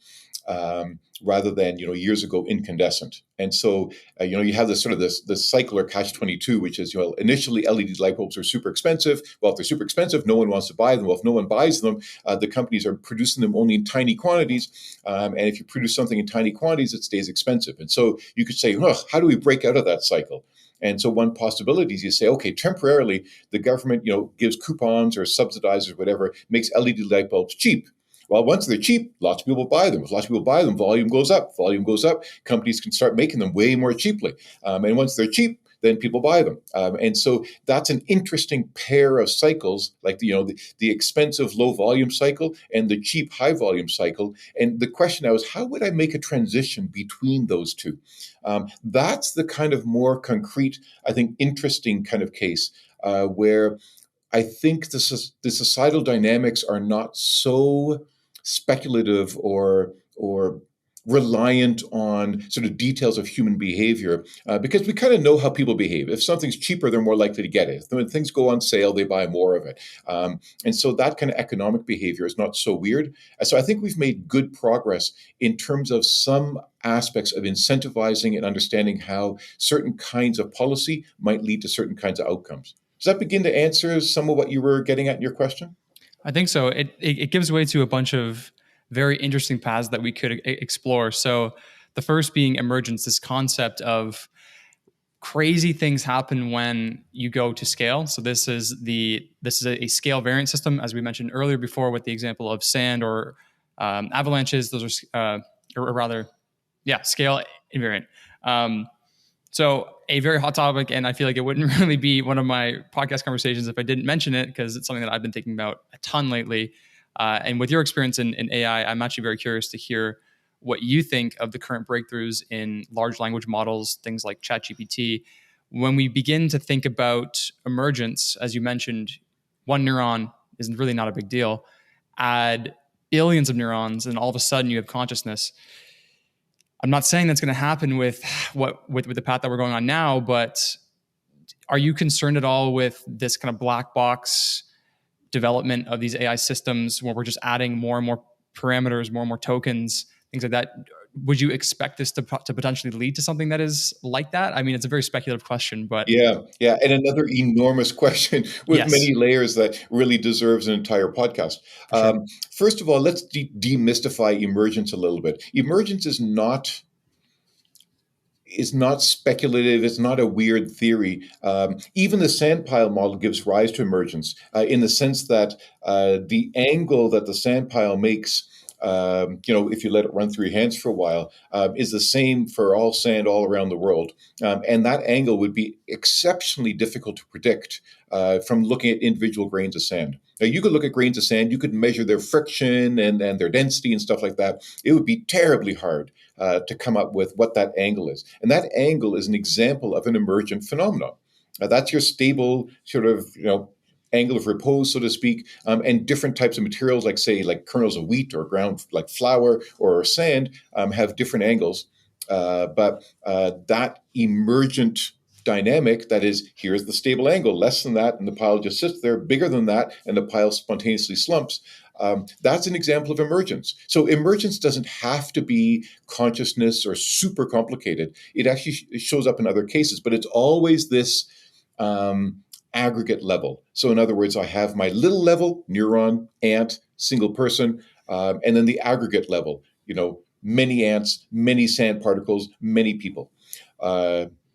Rather than, years ago, incandescent. And so you have this sort of this cycle, or catch-22, which is, initially LED light bulbs are super expensive. Well, if they're super expensive, no one wants to buy them. Well, if no one buys them, the companies are producing them only in tiny quantities. And if you produce something in tiny quantities, it stays expensive. And so you could say, how do we break out of that cycle? And so one possibility is you say, okay, temporarily the government, gives coupons or subsidizes or whatever, makes LED light bulbs cheap. Well, once they're cheap, lots of people buy them. If lots of people buy them, volume goes up. Volume goes up. Companies can start making them way more cheaply. And once they're cheap, then people buy them. And so that's an interesting pair of cycles, like the expensive low volume cycle and the cheap high volume cycle. And the question now is, how would I make a transition between those two? That's the kind of more concrete, I think, interesting kind of case, where I think the societal dynamics are not so speculative or reliant on sort of details of human behavior, because we kind of know how people behave. If something's cheaper, they're more likely to get it. When things go on sale, they buy more of it. And so that kind of economic behavior is not so weird. So I think we've made good progress in terms of some aspects of incentivizing and understanding how certain kinds of policy might lead to certain kinds of outcomes. Does that begin to answer some of what you were getting at in your question? I think so. It gives way to a bunch of very interesting paths that we could explore. So the first being emergence, this concept of crazy things happen when you go to scale. So this is a scale variant system, as we mentioned earlier before, with the example of sand or avalanches. Those are, or rather, yeah, scale invariant. So a very hot topic, and I feel like it wouldn't really be one of my podcast conversations if I didn't mention it, because it's something that I've been thinking about a ton lately. And with your experience in AI, I'm actually very curious to hear what you think of the current breakthroughs in large language models, things like ChatGPT. When we begin to think about emergence, as you mentioned, one neuron is really not a big deal. Add billions of neurons, and all of a sudden you have consciousness. I'm not saying that's going to happen with the path that we're going on now, but are you concerned at all with this kind of black box development of these AI systems where we're just adding more and more parameters, more and more tokens, things like that? would you expect this to potentially lead to something that is like that? I mean, it's a very speculative question, but Yeah, yeah, and another enormous question with yes, many layers that really deserves an entire podcast. for sure. First of all, let's demystify emergence a little bit. Emergence is not speculative. It's not a weird theory. Even the sandpile model gives rise to emergence in the sense that the angle that the sandpile makes, if you let it run through your hands for a while, is the same for all sand all around the world. And that angle would be exceptionally difficult to predict from looking at individual grains of sand. Now, you could look at grains of sand, you could measure their friction and their density and stuff like that. It would be terribly hard to come up with what that angle is. And that angle is an example of an emergent phenomenon. That's your stable sort of, angle of repose, so to speak, and different types of materials, like say, like kernels of wheat or ground like flour or sand, have different angles. But that emergent dynamic, that is, here's the stable angle, less than that, and the pile just sits there, bigger than that, and the pile spontaneously slumps. That's an example of emergence. So emergence doesn't have to be consciousness or super complicated. It actually shows up in other cases, but it's always this um, aggregate level. So in other words, I have my little level, neuron, ant, single person, and then the aggregate level, many ants, many sand particles, many people.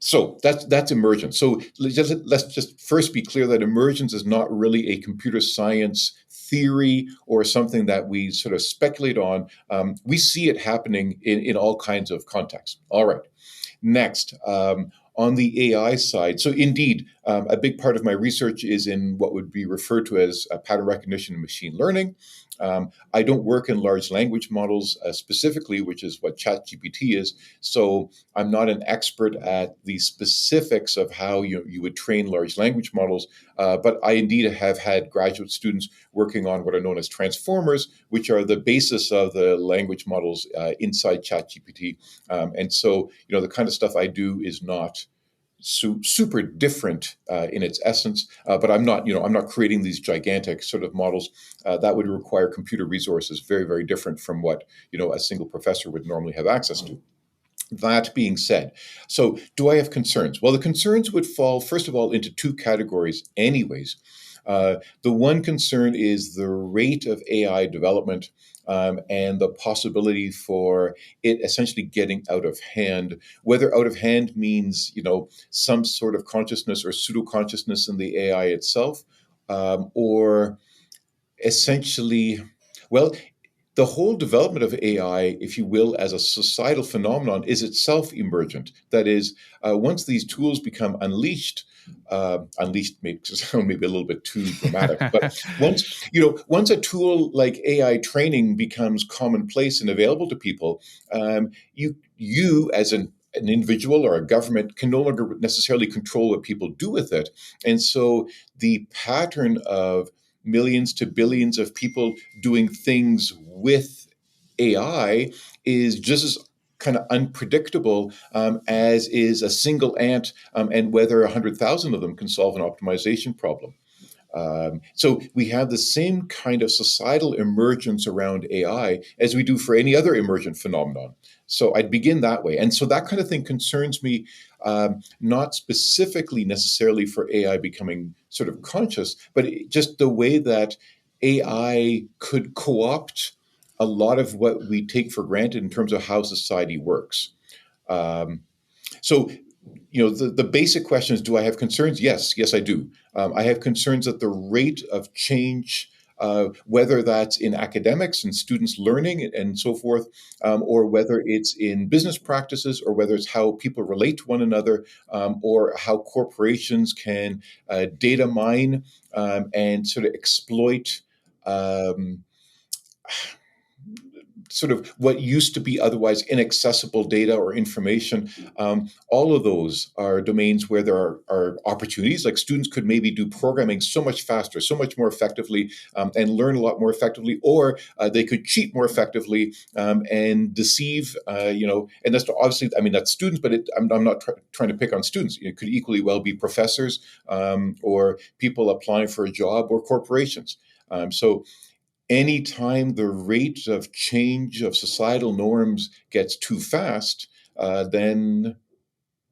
So that's emergence. So let's just first be clear that emergence is not really a computer science theory or something that we sort of speculate on. We see it happening in all kinds of contexts. All right. Next, on the AI side, so indeed, a big part of my research is in what would be referred to as pattern recognition and machine learning. I don't work in large language models specifically, which is what ChatGPT is. So I'm not an expert at the specifics of how you would train large language models, but I indeed have had graduate students working on what are known as transformers, which are the basis of the language models inside ChatGPT. And so, the kind of stuff I do is not super different in its essence, but I'm not creating these gigantic sort of models that would require computer resources very, very different from what a single professor would normally have access to. That being said, so do I have concerns? Well, the concerns would fall, first of all, into two categories, anyways. The one concern is the rate of AI development and the possibility for it essentially getting out of hand. Whether out of hand means, some sort of consciousness or pseudo consciousness in the AI itself, or essentially, well, the whole development of AI, if you will, as a societal phenomenon, is itself emergent. That is, once these tools become unleashed makes it sound maybe a little bit too dramatic, but once a tool like AI training becomes commonplace and available to people, you as an individual or a government can no longer necessarily control what people do with it, and so the pattern of millions to billions of people doing things with AI is just as kind of unpredictable as is a single ant, and whether 100,000 of them can solve an optimization problem. So we have the same kind of societal emergence around AI as we do for any other emergent phenomenon. So I'd begin that way. And so that kind of thing concerns me, not specifically necessarily for AI becoming sort of conscious, but just the way that AI could co-opt a lot of what we take for granted in terms of how society works. Um, so the basic question is, do I have concerns? Yes, I do. I have concerns that the rate of change, whether that's in academics and students learning and so forth, or whether it's in business practices, or whether it's how people relate to one another, or how corporations can data mine and sort of exploit. Um, Sort of what used to be otherwise inaccessible data or information. All of those are domains where there are opportunities. Like students could maybe do programming so much faster, so much more effectively, and learn a lot more effectively, or they could cheat more effectively and deceive. And that's obviously, I mean, that's students, but I'm not trying to pick on students. It could equally well be professors or people applying for a job or corporations. So anytime the rate of change of societal norms gets too fast, then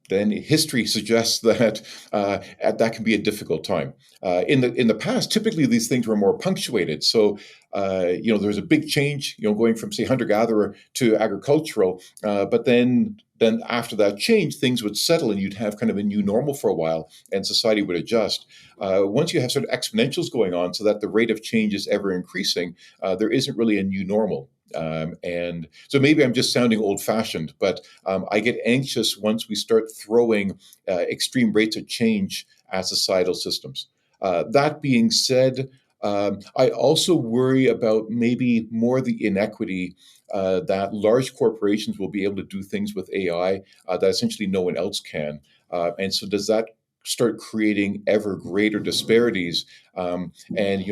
history suggests that that can be a difficult time. In the past, typically these things were more punctuated. So there's a big change, going from say hunter gatherer to agricultural, but then after that change, things would settle, and you'd have kind of a new normal for a while, and society would adjust. Once you have sort of exponentials going on, so that the rate of change is ever increasing, there isn't really a new normal. And so maybe I'm just sounding old fashioned, but I get anxious once we start throwing extreme rates of change at societal systems. That being said, I also worry about maybe more the inequity that large corporations will be able to do things with AI that essentially no one else can. And so, does that start creating ever greater disparities? And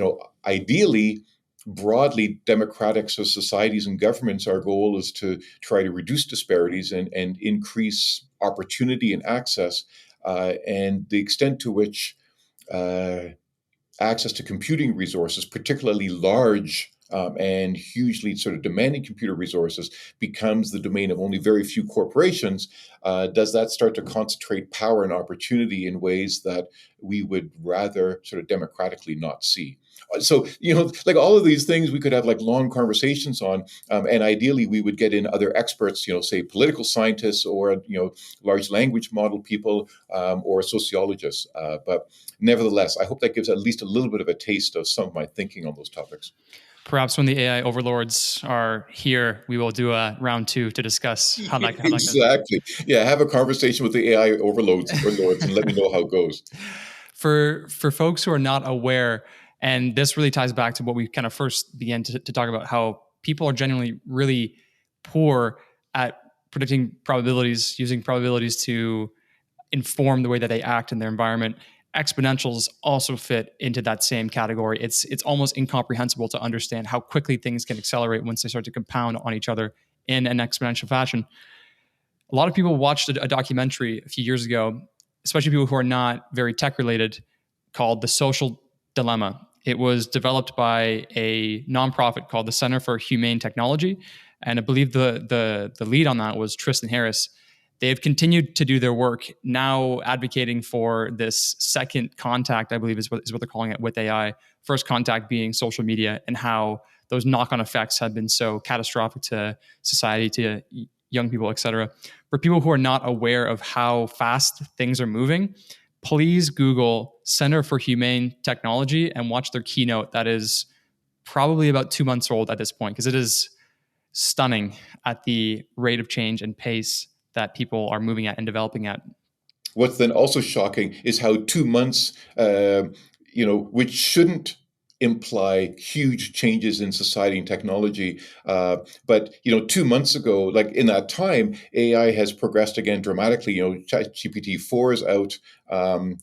ideally, broadly democratic societies and governments, our goal is to try to reduce disparities and increase opportunity and access. And the extent to which uh, access to computing resources, particularly large and hugely sort of demanding computer resources, becomes the domain of only very few corporations, does that start to concentrate power and opportunity in ways that we would rather sort of democratically not see? So, like all of these things, we could have like long conversations on, and ideally, we would get in other experts, say political scientists or large language model people or sociologists. But nevertheless, I hope that gives at least a little bit of a taste of some of my thinking on those topics. Perhaps when the AI overlords are here, we will do a round two to discuss how that goes. Exactly. Yeah, have a conversation with the AI overloads or lords and let me know how it goes. For folks who are not aware, and this really ties back to what we kind of first began to talk about, how people are genuinely really poor at predicting probabilities, using probabilities to inform the way that they act in their environment. Exponentials also fit into that same category. It's almost incomprehensible to understand how quickly things can accelerate once they start to compound on each other in an exponential fashion. A lot of people watched a documentary a few years ago, especially people who are not very tech related, called The Social Dilemma. It was developed by a nonprofit called the Center for Humane Technology, and I believe the lead on that was Tristan Harris. They have continued to do their work, now advocating for this second contact, I believe is what they're calling it, with AI. First contact being social media, and how those knock-on effects have been so catastrophic to society, to young people, et cetera. For people who are not aware of how fast things are moving, please Google Center for Humane Technology and watch their keynote. That is probably about 2 months old at this point, because it is stunning at the rate of change and pace that people are moving at and developing at. What's then also shocking is how 2 months, which shouldn't imply huge changes in society and technology. But 2 months ago, like in that time, AI has progressed again dramatically. ChatGPT 4 is out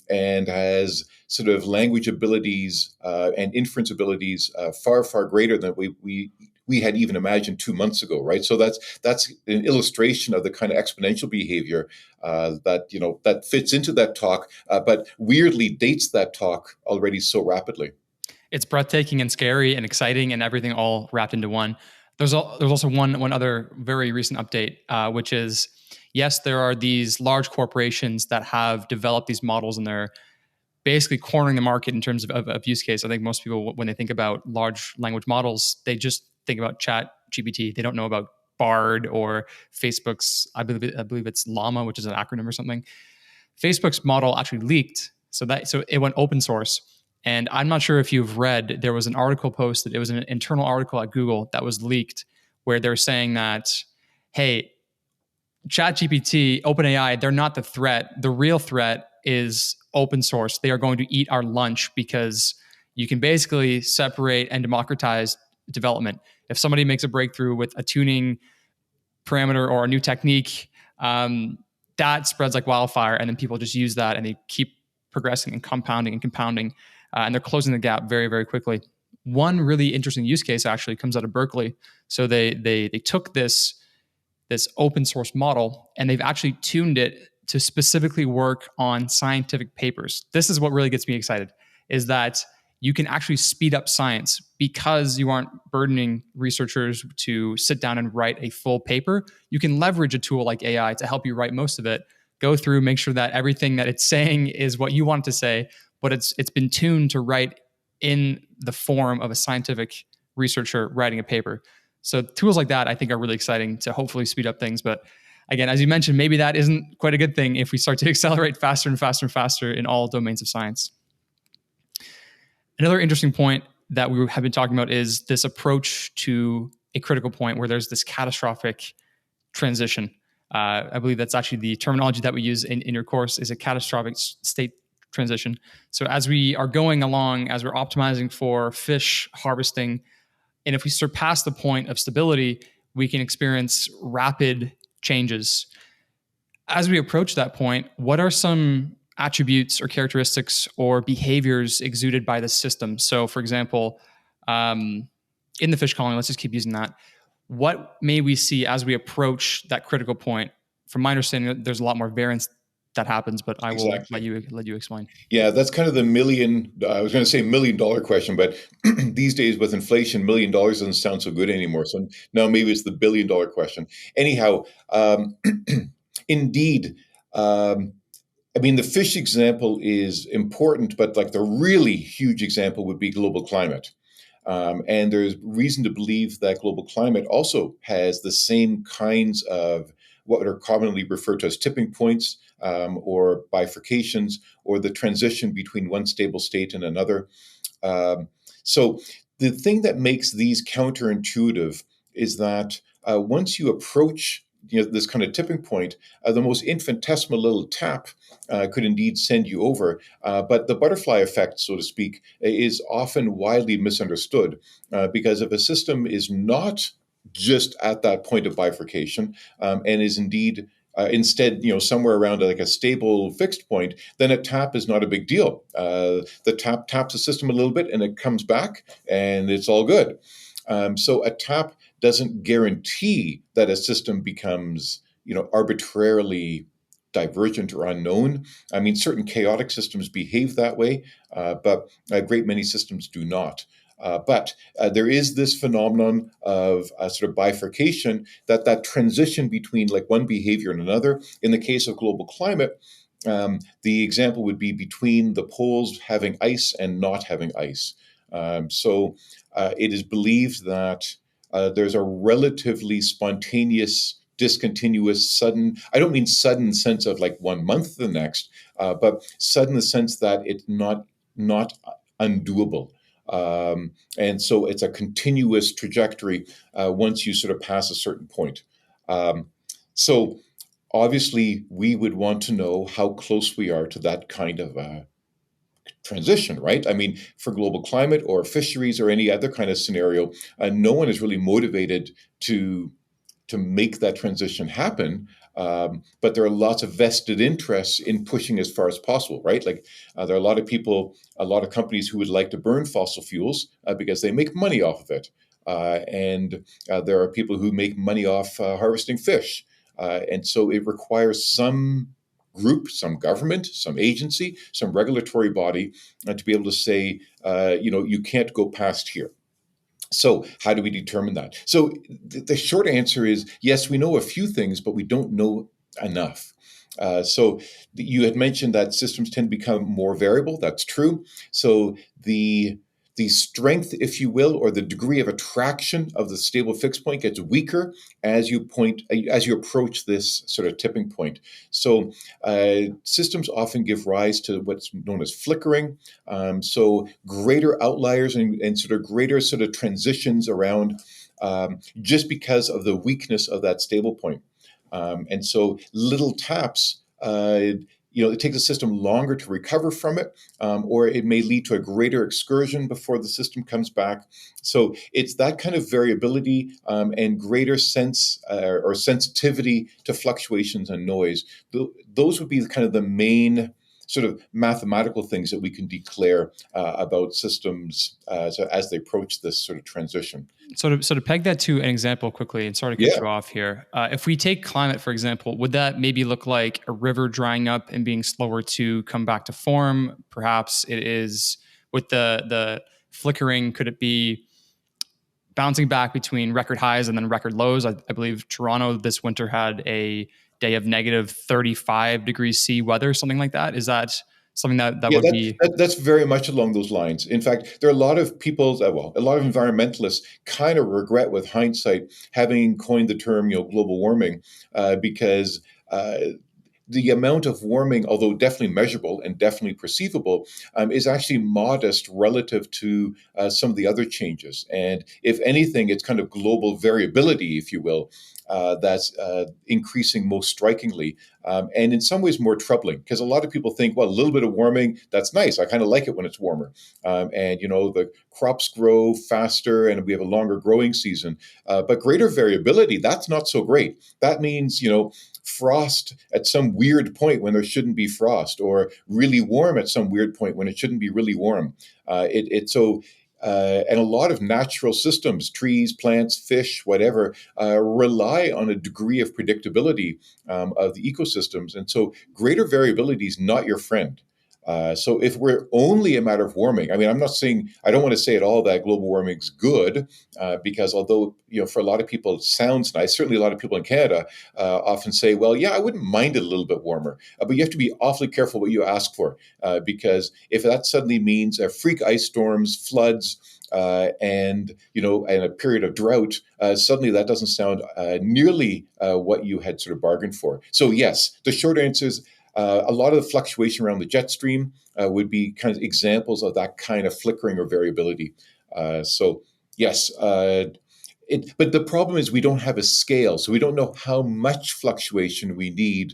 and has sort of language abilities and inference abilities far, far greater than we had even imagined 2 months ago, right? So that's an illustration of the kind of exponential behavior that fits into that talk, but weirdly dates that talk already so rapidly. It's breathtaking and scary and exciting and everything all wrapped into one. There's also one other very recent update, which is, yes, there are these large corporations that have developed these models, and they're basically cornering the market in terms of use case. I think most people, when they think about large language models, they just think about Chat GPT. They don't know about Bard or Facebook's, I believe it's Llama, which is an acronym or something. Facebook's model actually leaked, so it went open source. And I'm not sure if you've read, there was an article posted, it was an internal article at Google that was leaked, where they're saying that, hey, ChatGPT, OpenAI, they're not the threat. The real threat is open source. They are going to eat our lunch, because you can basically separate and democratize development. If somebody makes a breakthrough with a tuning parameter or a new technique, that spreads like wildfire, and then people just use that and they keep progressing and compounding and compounding, and they're closing the gap very, very quickly. One really interesting use case actually comes out of Berkeley. So they took this open source model, and they've actually tuned it to specifically work on scientific papers. This is what really gets me excited, is that you can actually speed up science because you aren't burdening researchers to sit down and write a full paper. You can leverage a tool like AI to help you write most of it, go through, make sure that everything that it's saying is what you want it to say, but it's been tuned to write in the form of a scientific researcher writing a paper. So tools like that I think are really exciting to hopefully speed up things. But again, as you mentioned, maybe that isn't quite a good thing if we start to accelerate faster and faster and faster in all domains of science. Another interesting point that we have been talking about is this approach to a critical point where there's this catastrophic transition. I believe that's actually the terminology that we use in your course, is a catastrophic state transition. So as we are going along, as we're optimizing for fish harvesting, and if we surpass the point of stability, we can experience rapid changes. As we approach that point, what are some attributes or characteristics or behaviors exuded by the system? So, for example, in the fish colony, let's just keep using that. What may we see as we approach that critical point? From my understanding, there's a lot more variance that happens, but I will Exactly. let you explain. Yeah, that's kind of the I was going to say $1 million question, but these days with inflation, $1 million doesn't sound so good anymore. So now maybe it's the $1 billion question. Anyhow, indeed, I mean, the fish example is important, but like the really huge example would be global climate. And there's reason to believe that global climate also has the same kinds of what are commonly referred to as tipping points, or bifurcations, or the transition between one stable state and another. So the thing that makes these counterintuitive is that once you approach this kind of tipping point, the most infinitesimal little tap could indeed send you over. But the butterfly effect, so to speak, is often widely misunderstood because if a system is not just at that point of bifurcation and is indeed instead, somewhere around like a stable fixed point, then a tap is not a big deal. The tap taps the system a little bit and it comes back and it's all good. So a tap doesn't guarantee that a system becomes, arbitrarily divergent or unknown. I mean, certain chaotic systems behave that way, but a great many systems do not. But there is this phenomenon of sort of bifurcation, that transition between like one behavior and another. In the case of global climate, the example would be between the poles having ice and not having ice. So it is believed that there's a relatively spontaneous, discontinuous, sudden, I don't mean sudden in the sense of like 1 month to the next, but sudden in the sense that it's not undoable. And so it's a continuous trajectory once you sort of pass a certain point. So obviously, we would want to know how close we are to that kind of transition, right? I mean, for global climate or fisheries or any other kind of scenario, no one is really motivated to make that transition happen. But there are lots of vested interests in pushing as far as possible, right? Like there are a lot of people, a lot of companies who would like to burn fossil fuels because they make money off of it. And there are people who make money off harvesting fish. And so it requires some group, some government, some agency, some regulatory body to be able to say, you can't go past here. So, how do we determine that? So, the short answer is yes, we know a few things, but we don't know enough. So, you had mentioned that systems tend to become more variable. That's true. So, the strength, if you will, or the degree of attraction of the stable fixed point gets weaker as you approach this sort of tipping point. So systems often give rise to what's known as flickering. So greater outliers and sort of greater sort of transitions around just because of the weakness of that stable point. And so little taps it takes the system longer to recover from it, or it may lead to a greater excursion before the system comes back. So it's that kind of variability and greater sense or sensitivity to fluctuations and noise. Those would be kind of the main sort of mathematical things that we can declare about systems as they approach this sort of transition. So to peg that to an example quickly, and sorry to cut you off here, if we take climate, for example, would that maybe look like a river drying up and being slower to come back to form? Perhaps it is with the flickering, could it be bouncing back between record highs and then record lows? I believe Toronto this winter had a day of negative 35 degrees C weather, something like that. Is that something that Yeah, would be? that's very much along those lines. In fact, there are a lot of people, well, a lot of environmentalists kind of regret, with hindsight, having coined the term, global warming, because the amount of warming, although definitely measurable and definitely perceivable, is actually modest relative to some of the other changes. And if anything, it's kind of global variability, if you will, that's increasing most strikingly, and in some ways more troubling, because a lot of people think, well, a little bit of warming, that's nice. I kind of like it when it's warmer. And, the crops grow faster and we have a longer growing season. But greater variability, that's not so great. That means, frost at some weird point when there shouldn't be frost, or really warm at some weird point when it shouldn't be really warm. And a lot of natural systems, trees, plants, fish, whatever, rely on a degree of predictability of the ecosystems. And so greater variability is not your friend. So if we're only a matter of warming, I mean, I don't want to say at all that global warming is good, because although, for a lot of people it sounds nice, certainly a lot of people in Canada often say, well, yeah, I wouldn't mind it a little bit warmer. But you have to be awfully careful what you ask for, because if that suddenly means freak ice storms, floods, and a period of drought, suddenly that doesn't sound nearly what you had sort of bargained for. So yes, the short answer is a lot of the fluctuation around the jet stream would be kind of examples of that kind of flickering or variability. So yes, but the problem is we don't have a scale, so we don't know how much fluctuation we need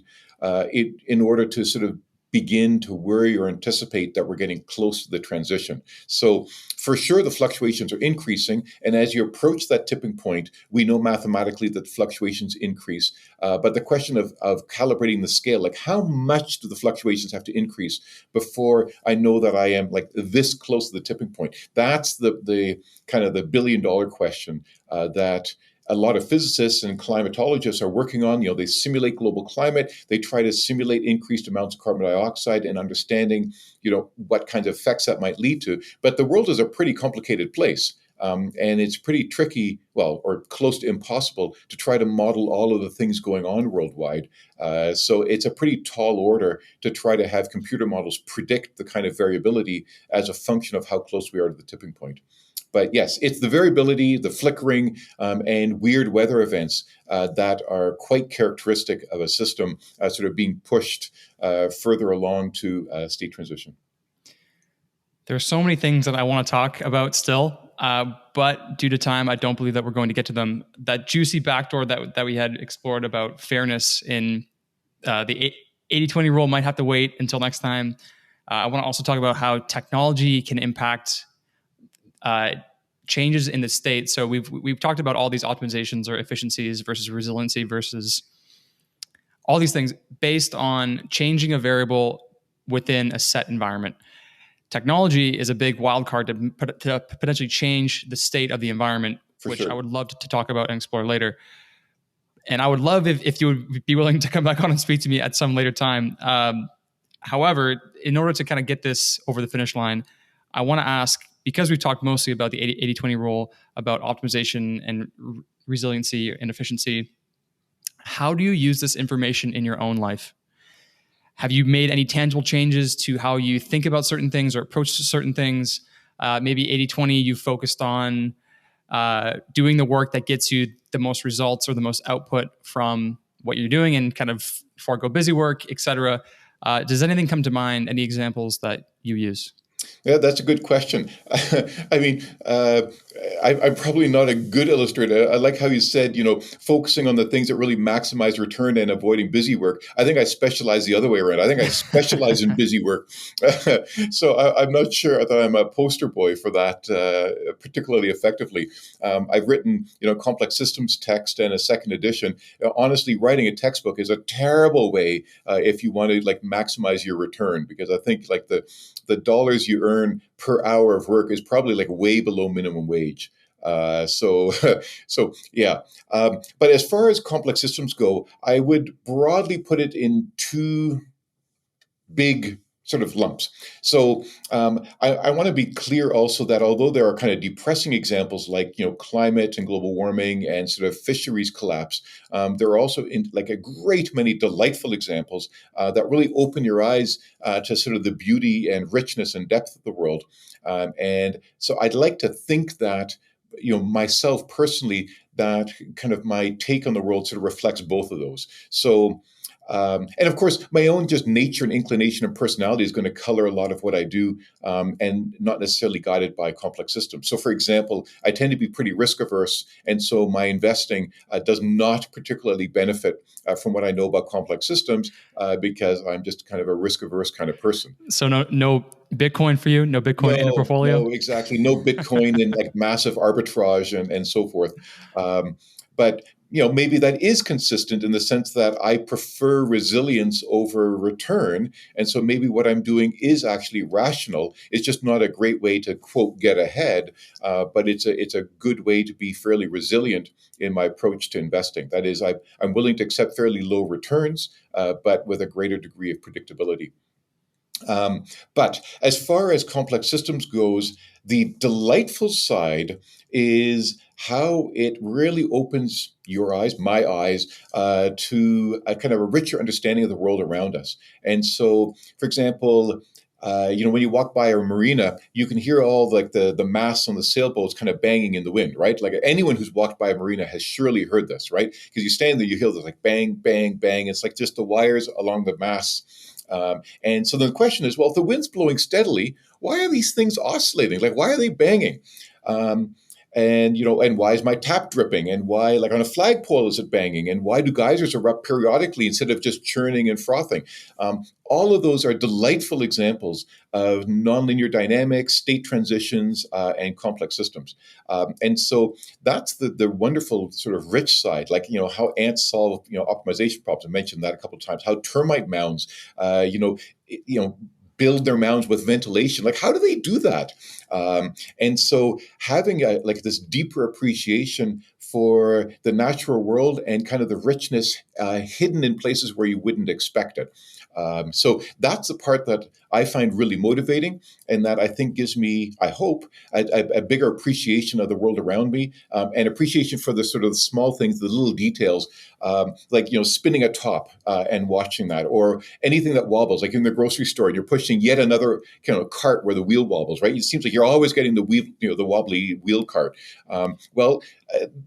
in order to sort of begin to worry or anticipate that we're getting close to the transition. So for sure, the fluctuations are increasing. And as you approach that tipping point, we know mathematically that fluctuations increase. But the question of calibrating the scale, like how much do the fluctuations have to increase before I know that I am like this close to the tipping point? That's the kind of the $1 billion question that a lot of physicists and climatologists are working on. They simulate global climate. They try to simulate increased amounts of carbon dioxide and understanding, what kinds of effects that might lead to. But the world is a pretty complicated place. And it's pretty tricky, well, or close to impossible, to try to model all of the things going on worldwide. So it's a pretty tall order to try to have computer models predict the kind of variability as a function of how close we are to the tipping point. But yes, it's the variability, the flickering, and weird weather events that are quite characteristic of a system sort of being pushed further along to state transition. There are so many things that I want to talk about still, but due to time, I don't believe that we're going to get to them. That juicy backdoor that we had explored about fairness in the 80-20 rule might have to wait until next time. I want to also talk about how technology can impact changes in the state. So we've talked about all these optimizations or efficiencies versus resiliency versus all these things based on changing a variable within a set environment. Technology is a big wild card to potentially change the state of the environment, which sure. I would love to talk about and explore later. And I would love if you would be willing to come back on and speak to me at some later time. However, in order to kind of get this over the finish line, I want to ask, because we've talked mostly about the 80-20 rule, about optimization and resiliency and efficiency, how do you use this information in your own life? Have you made any tangible changes to how you think about certain things or approach to certain things? Maybe 80-20, you focused on doing the work that gets you the most results or the most output from what you're doing and kind of forego busy work, et cetera. Does anything come to mind, any examples that you use? Yeah, that's a good question. I mean, I'm probably not a good illustrator. I like how you said, focusing on the things that really maximize return and avoiding busy work. I think I specialize the other way around. I think I specialize in busy work. So I'm not sure that I'm a poster boy for that particularly effectively. I've written, complex systems text and a second edition. Honestly, writing a textbook is a terrible way if you want to maximize your return, because I think the dollars you earn per hour of work is probably way below minimum wage. So yeah. But as far as complex systems go, I would broadly put it in two big sort of lumps. So I want to be clear also that although there are kind of depressing examples like climate and global warming and sort of fisheries collapse, there are also like a great many delightful examples that really open your eyes to sort of the beauty and richness and depth of the world. And so I'd like to think that myself personally, that kind of my take on the world sort of reflects both of those. So and of course, my own just nature and inclination and personality is going to color a lot of what I do, and not necessarily guided by complex systems. So, for example, I tend to be pretty risk averse, and so my investing does not particularly benefit from what I know about complex systems because I'm just kind of a risk averse kind of person. So no Bitcoin for you, no Bitcoin in the No, portfolio. no, exactly. No Bitcoin and like massive arbitrage and so forth. But maybe that is consistent in the sense that I prefer resilience over return. And so maybe what I'm doing is actually rational. It's just not a great way to quote get ahead, but it's a good way to be fairly resilient in my approach to investing. That is, I'm willing to accept fairly low returns, but with a greater degree of predictability. But as far as complex systems goes, the delightful side is how it really opens your eyes, my eyes, to a kind of a richer understanding of the world around us. And so, for example, when you walk by a marina, you can hear all like the masts on the sailboats kind of banging in the wind, right? Like anyone who's walked by a marina has surely heard this, right? Because you stand there, you hear this like bang, bang, bang. It's like just the wires along the masts. And so the question is, well, if the wind's blowing steadily, why are these things oscillating? Like, why are they banging? And why is my tap dripping? And why, like on a flagpole, is it banging? And why do geysers erupt periodically instead of just churning and frothing? All of those are delightful examples of nonlinear dynamics, state transitions, and complex systems. And so that's the wonderful sort of rich side, like how ants solve optimization problems. I mentioned that a couple of times. How termite mounds, build their mounds with ventilation. Like, how do they do that? And so having like this deeper appreciation for the natural world and kind of the richness hidden in places where you wouldn't expect it. So that's the part that I find really motivating, and that I think gives me, I hope, a bigger appreciation of the world around me, and appreciation for the sort of small things, the little details, like spinning a top and watching that, or anything that wobbles, like in the grocery store, and you're pushing yet another cart where the wheel wobbles. Right? It seems like you're always getting the wheel, the wobbly wheel cart.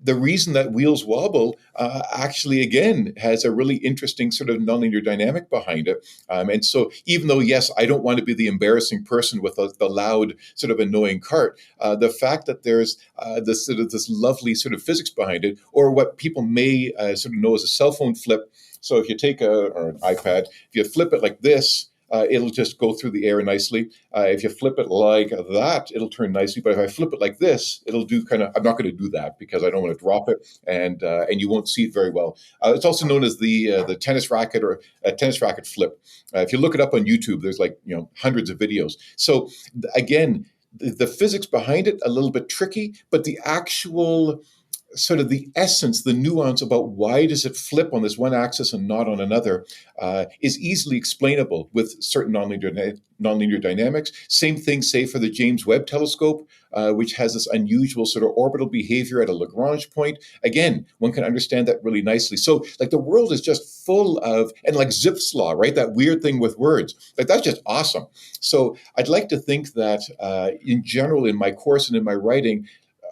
The reason that wheels wobble actually, again, has a really interesting sort of nonlinear dynamic behind it. And so, even though, yes, I don't want to be the embarrassing person with the loud, sort of annoying cart, the fact that there's this lovely sort of physics behind it, or what people may sort of know as a cell phone flip. So, if you take or an iPad, if you flip it like this, it'll just go through the air nicely. If you flip it like that, it'll turn nicely. But if I flip it like this, it'll do kind of. I'm not going to do that because I don't want to drop it, and you won't see it very well. It's also known as the tennis racket, or a tennis racket flip. If you look it up on YouTube, there's like hundreds of videos. So again, the physics behind it a little bit tricky, but the actual sort of the essence, the nuance about why does it flip on this one axis and not on another, is easily explainable with certain nonlinear dynamics. Same thing, say, for the James Webb Telescope, which has this unusual sort of orbital behavior at a Lagrange point. Again, one can understand that really nicely. So, like, the world is just full of, and like Zipf's law, right? That weird thing with words. Like, that's just awesome. So, I'd like to think that in general, in my course and in my writing,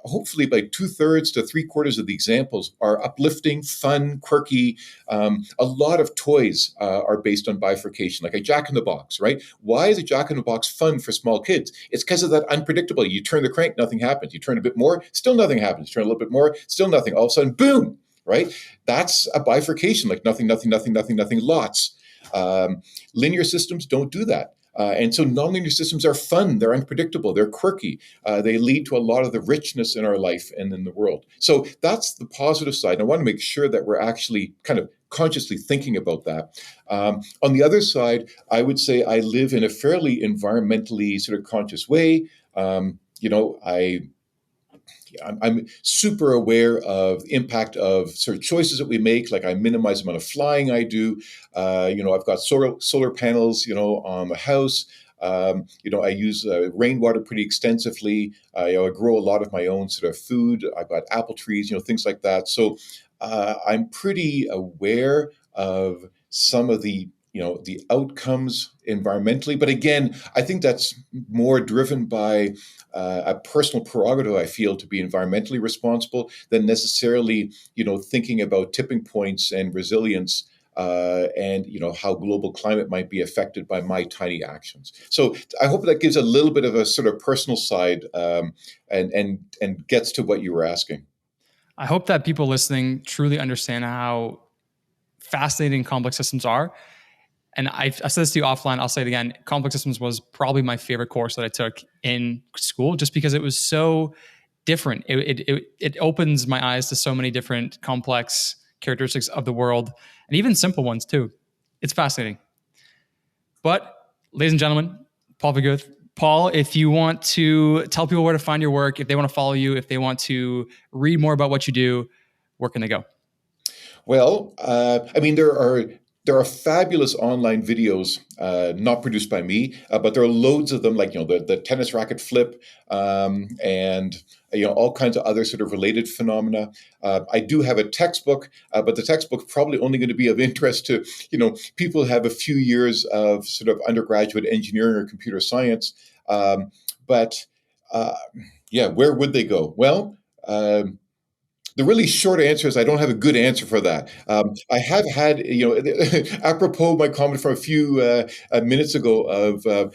hopefully by 2/3 to 3/4 of the examples are uplifting, fun, quirky. A lot of toys are based on bifurcation, like a Jack in the Box, right? Why is a Jack in the Box fun for small kids? It's because of that unpredictable. You turn the crank, nothing happens. You turn a bit more, still nothing happens. You turn a little bit more, still nothing. All of a sudden, boom, right? That's a bifurcation, like nothing, nothing, nothing, nothing, nothing, lots. Linear systems don't do that. And so nonlinear systems are fun, they're unpredictable, they're quirky. They lead to a lot of the richness in our life and in the world. So that's the positive side. And I want to make sure that we're actually kind of consciously thinking about that. On the other side, I would say I live in a fairly environmentally sort of conscious way. I I'm super aware of the impact of sort of choices that we make. Like I minimize the amount of flying I do. I've got solar panels, on the house. I use rainwater pretty extensively. I grow a lot of my own sort of food. I've got apple trees, things like that. So I'm pretty aware of some of the outcomes environmentally. But again, I think that's more driven by a personal prerogative, I feel, to be environmentally responsible than necessarily, thinking about tipping points and resilience. And how global climate might be affected by my tiny actions. So I hope that gives a little bit of a sort of personal side, and gets to what you were asking. I hope that people listening truly understand how fascinating complex systems are. And I said this to you offline, I'll say it again. Complex systems was probably my favorite course that I took in school just because it was so different. It opens my eyes to so many different complex characteristics of the world and even simple ones too. It's fascinating. But ladies and gentlemen, Paul Fieguth. Paul, if you want to tell people where to find your work, if they want to follow you, if they want to read more about what you do, where can they go? Well, I mean, there are fabulous online videos, not produced by me, but there are loads of them, like the tennis racket flip, and all kinds of other sort of related phenomena. I do have a textbook, but the textbook's probably only going to be of interest to people who have a few years of sort of undergraduate engineering or computer science. But yeah, where would they go? Well. The really short answer is I don't have a good answer for that. I have had, apropos my comment from a few minutes ago of,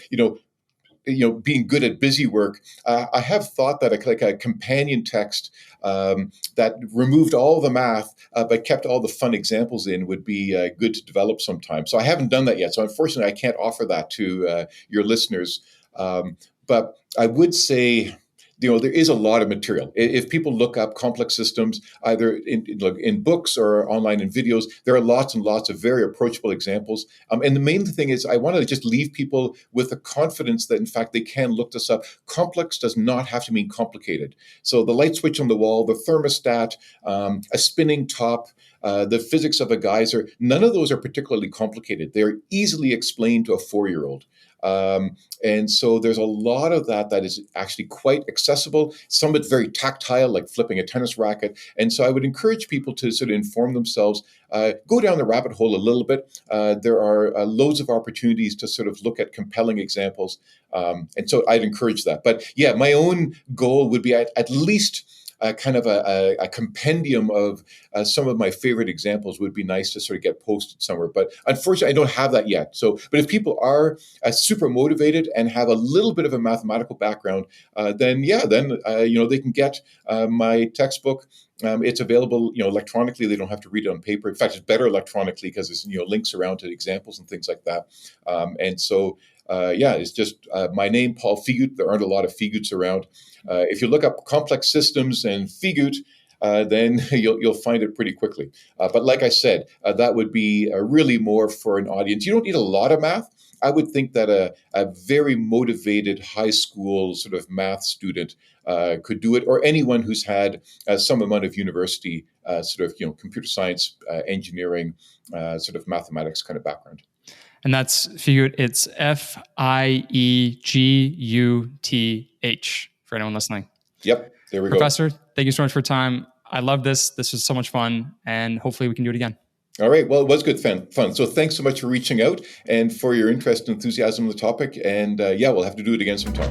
being good at busy work. I have thought that like a companion text that removed all the math but kept all the fun examples in would be good to develop sometime. So I haven't done that yet. So unfortunately, I can't offer that to your listeners. But I would say, there is a lot of material. If people look up complex systems, either in books or online in videos, there are lots and lots of very approachable examples. And the main thing is, I want to just leave people with the confidence that, in fact, they can look this up. Complex does not have to mean complicated. So the light switch on the wall, the thermostat, a spinning top, the physics of a geyser, none of those are particularly complicated. They're easily explained to a 4-year-old. And so there's a lot of that is actually quite accessible. Some of it's very tactile, like flipping a tennis racket. And so I would encourage people to sort of inform themselves, go down the rabbit hole a little bit. There are loads of opportunities to sort of look at compelling examples. And so I'd encourage that. But yeah, my own goal would be at least kind of a compendium of some of my favorite examples would be nice to sort of get posted somewhere. But unfortunately, I don't have that yet. So, but if people are super motivated and have a little bit of a mathematical background, then they can get my textbook. It's available, electronically. They don't have to read it on paper. In fact, it's better electronically because there's links around to examples and things like that. And so. It's just my name, Paul Fieguth. There aren't a lot of Fieguths around. If you look up complex systems and Fieguth, then you'll find it pretty quickly. But like I said, that would be really more for an audience. You don't need a lot of math. I would think that a very motivated high school sort of math student could do it, or anyone who's had some amount of university sort of computer science, engineering, sort of mathematics kind of background. And that's Fieguth. It's Fieguth for anyone listening. Yep, there we go. Professor, thank you so much for your time. I love this. This was so much fun, and hopefully we can do it again. All right. Well, it was good fun. So thanks so much for reaching out and for your interest and enthusiasm in the topic. And we'll have to do it again sometime.